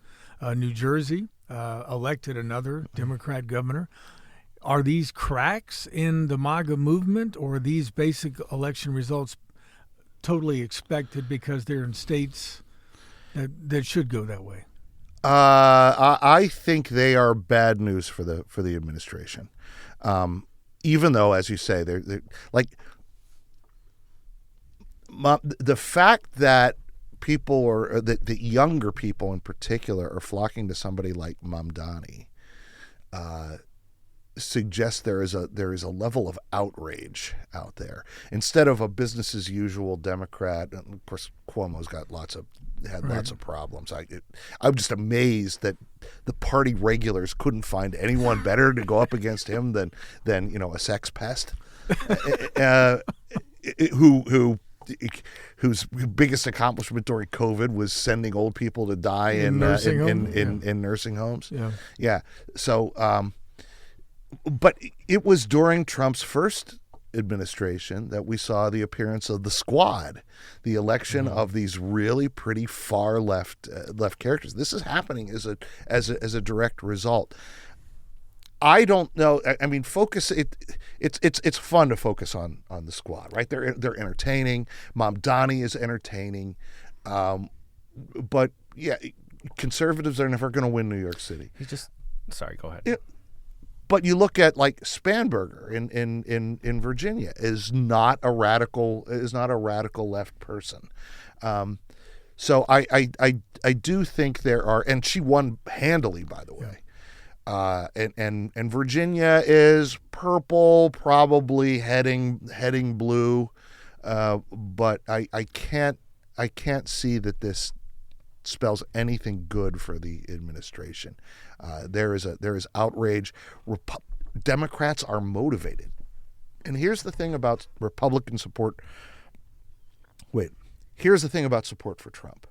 New Jersey elected another Democrat governor. Are these cracks in the MAGA movement, or are these basic election results totally expected because they're in states that should go that way? I think they are bad news for the administration. Even though, as you say, they're like the fact that people or the younger people in particular are flocking to somebody like Mamdani suggests there is a level of outrage out there instead of a business as usual Democrat. And of course, Cuomo's got lots of problems. I'm just amazed that the party regulars couldn't find anyone better to go up against him than a sex pest whose biggest accomplishment during COVID was sending old people to die in nursing homes. Yeah. So, but it was during Trump's first administration that we saw the appearance of the squad, the election of these really pretty far left characters. This is happening as a direct result. I don't know. I mean, it's fun to focus on the squad, right? They're entertaining. Mamdani is entertaining, but yeah, conservatives are never going to win New York City. Sorry, go ahead. Yeah. But you look at like Spanberger in Virginia is not a radical left person. So I do think there are, and she won handily, by the way. And Virginia is purple, probably heading blue, but I can't see that this spells anything good for the administration. There is outrage. Democrats are motivated. And here's the thing about Republican support. Wait, here's the thing about support for Trump.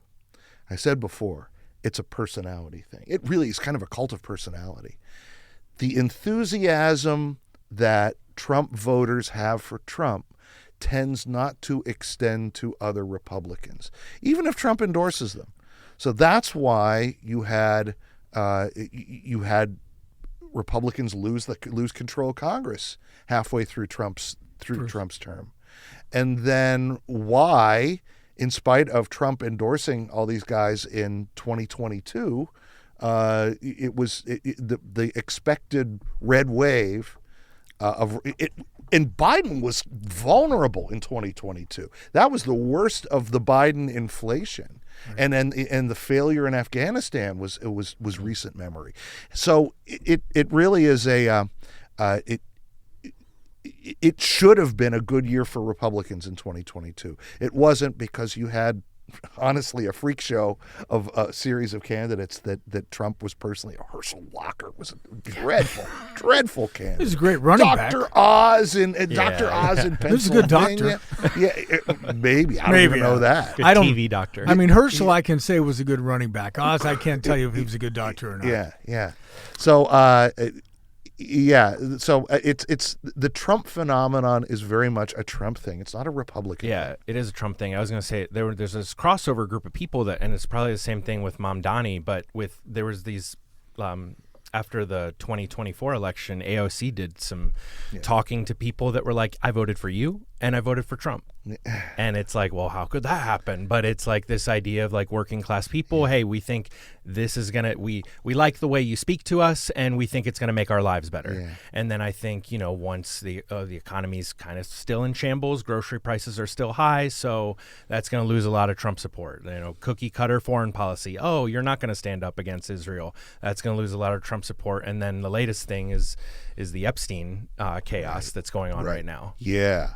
I said before, it's a personality thing. It really is kind of a cult of personality. The enthusiasm that Trump voters have for Trump tends not to extend to other Republicans, even if Trump endorses them. So that's why you had Republicans lose control of Congress halfway through Trump's term, and then why, in spite of Trump endorsing all these guys in 2022, the expected red wave of it. And Biden was vulnerable in 2022. That was the worst of the Biden inflation, right. and the failure in Afghanistan was recent memory. So it really is it should have been a good year for Republicans in 2022. It wasn't, because you had, honestly, a freak show of a series of candidates that Trump was personally. Herschel Walker was a dreadful candidate. He was a great running back. Dr. Oz in Pennsylvania. He was a good doctor. Yeah, maybe. I don't even know that. Good TV doctor. I mean, Herschel, I can say, was a good running back. Oz, I can't tell you if he was a good doctor or not. Yeah. So, so it's the Trump phenomenon is very much a Trump thing. It's not a Republican. Yeah, thing. it is a Trump thing. I was going to say there's this crossover group of people that, and it's probably the same thing with Mamdani, but there was these after the 2024 election, AOC did some talking to people that were like, I voted for you and I voted for Trump. And it's like, well, how could that happen? But it's like this idea of like working class people. Hey, we think this is going to, we like the way you speak to us and we think it's going to make our lives better. Yeah. And then I think, once the economy's kind of still in shambles, grocery prices are still high. So that's going to lose a lot of Trump support. Cookie cutter foreign policy. Oh, you're not going to stand up against Israel. That's going to lose a lot of Trump support. And then the latest thing is the Epstein chaos that's going on right now. Yeah.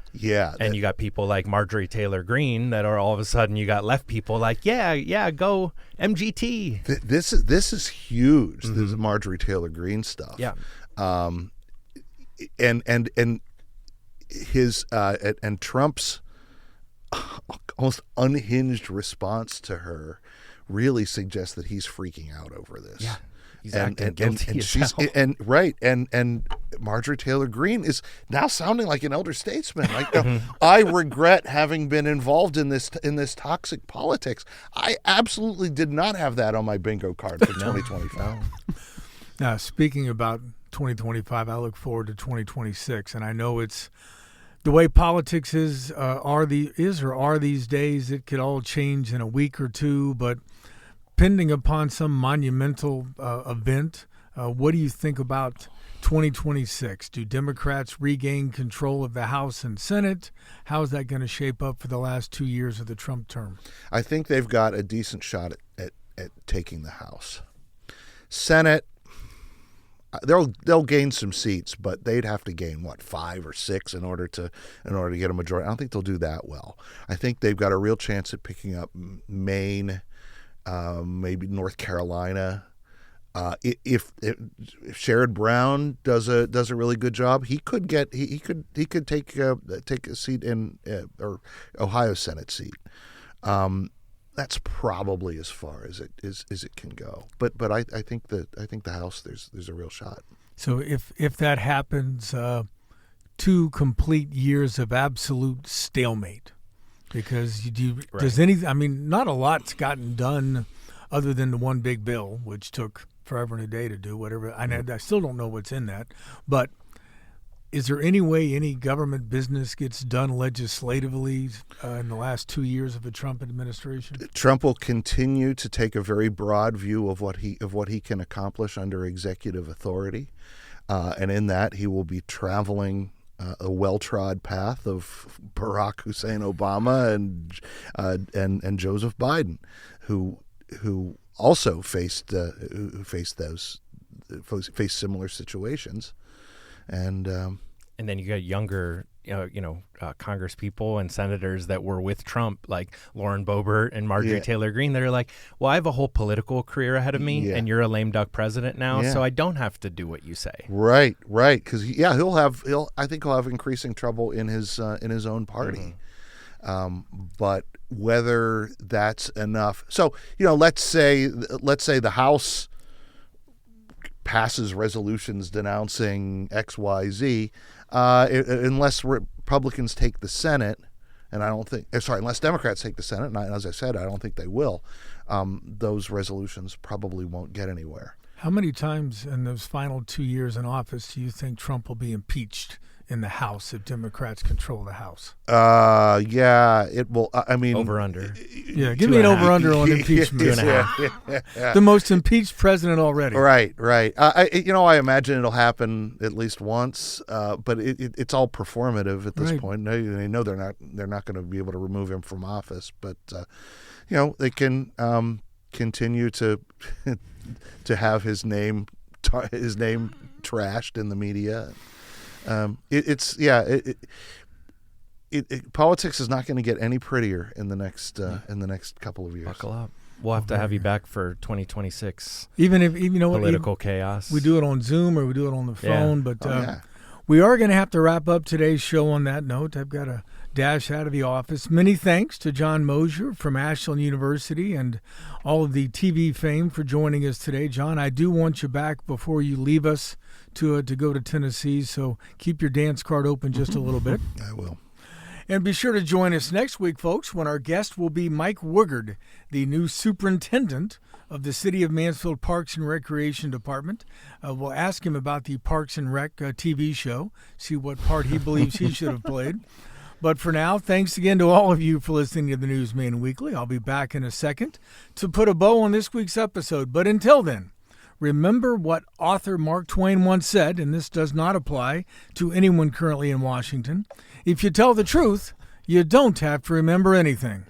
And you got people like Marjorie Taylor Greene that are all of a sudden, you got left people like, go MGT. This is huge. Mm-hmm. This is Marjorie Taylor Greene stuff. Yeah. And his and Trump's almost unhinged response to her really suggests that he's freaking out over this. Yeah. He's acting guilty and she's hell. and Marjorie Taylor Greene is now sounding like an elder statesman. Like, I regret having been involved in this toxic politics. I absolutely did not have that on my bingo card for 2025. Now, speaking about 2025, I look forward to 2026, and I know it's the way politics is or are these days. It could all change in a week or two, but depending upon some monumental event, what do you think about 2026? Do Democrats regain control of the House and Senate? How is that going to shape up for the last 2 years of the Trump term? I think they've got a decent shot at taking the House. Senate, they'll gain some seats, but they'd have to gain 5 or 6 in order to get a majority. I don't think they'll do that well. I think they've got a real chance at picking up Maine, maybe North Carolina. If Sherrod Brown does a really good job, he could take a seat in or Ohio Senate seat. That's probably as far as it can go. But I think the House there's a real shot. So if that happens, 2 complete years of absolute stalemate. Because not a lot's gotten done other than the one big bill, which took forever and a day to do whatever. I still don't know what's in that. But is there any way any government business gets done legislatively in the last 2 years of the Trump administration? Trump will continue to take a very broad view of what he can accomplish under executive authority, and in that he will be traveling a well-trod path of Barack Hussein Obama and Joseph Biden, who also faced similar situations, and then you got younger Congress people and senators that were with Trump, like Lauren Boebert and Marjorie Taylor Greene, that are like, well, I have a whole political career ahead of me, and you're a lame duck president now, so I don't have to do what you say. Right. Because I think he'll have increasing trouble in his own party. But whether that's enough, so let's say the House passes resolutions denouncing XYZ, unless Republicans take the Senate, and unless Democrats take the Senate, and as I said, I don't think they will, those resolutions probably won't get anywhere. How many times in those final 2 years in office do you think Trump will be impeached in the House if Democrats control the House? It will. Over under. Yeah, give me an over under on impeachment. 2.5. The most impeached president already. Right. I imagine it'll happen at least once, but it's all performative at this point. They know they're not going to be able to remove him from office, but they can continue to have his name trashed in the media. Politics is not going to get any prettier in the next couple of years. Buckle up. We'll have to have you back for 2026. Even if political chaos. We do it on Zoom or we do it on the phone, but we are going to have to wrap up today's show on that note. I've got to dash out of the office. Many thanks to John Moser from Ashland University and all of the TV fame for joining us today. John, I do want you back before you leave us to go to Tennessee, so keep your dance card open just a little bit. I will. And be sure to join us next week, folks, when our guest will be Mike Woogard, the new superintendent of the City of Mansfield Parks and Recreation Department. We'll ask him about the Parks and Rec TV show, see what part he believes he should have played. But for now, thanks again to all of you for listening to the Newsman Weekly. I'll be back in a second to put a bow on this week's episode. But until then, remember what author Mark Twain once said, and this does not apply to anyone currently in Washington. If you tell the truth, you don't have to remember anything.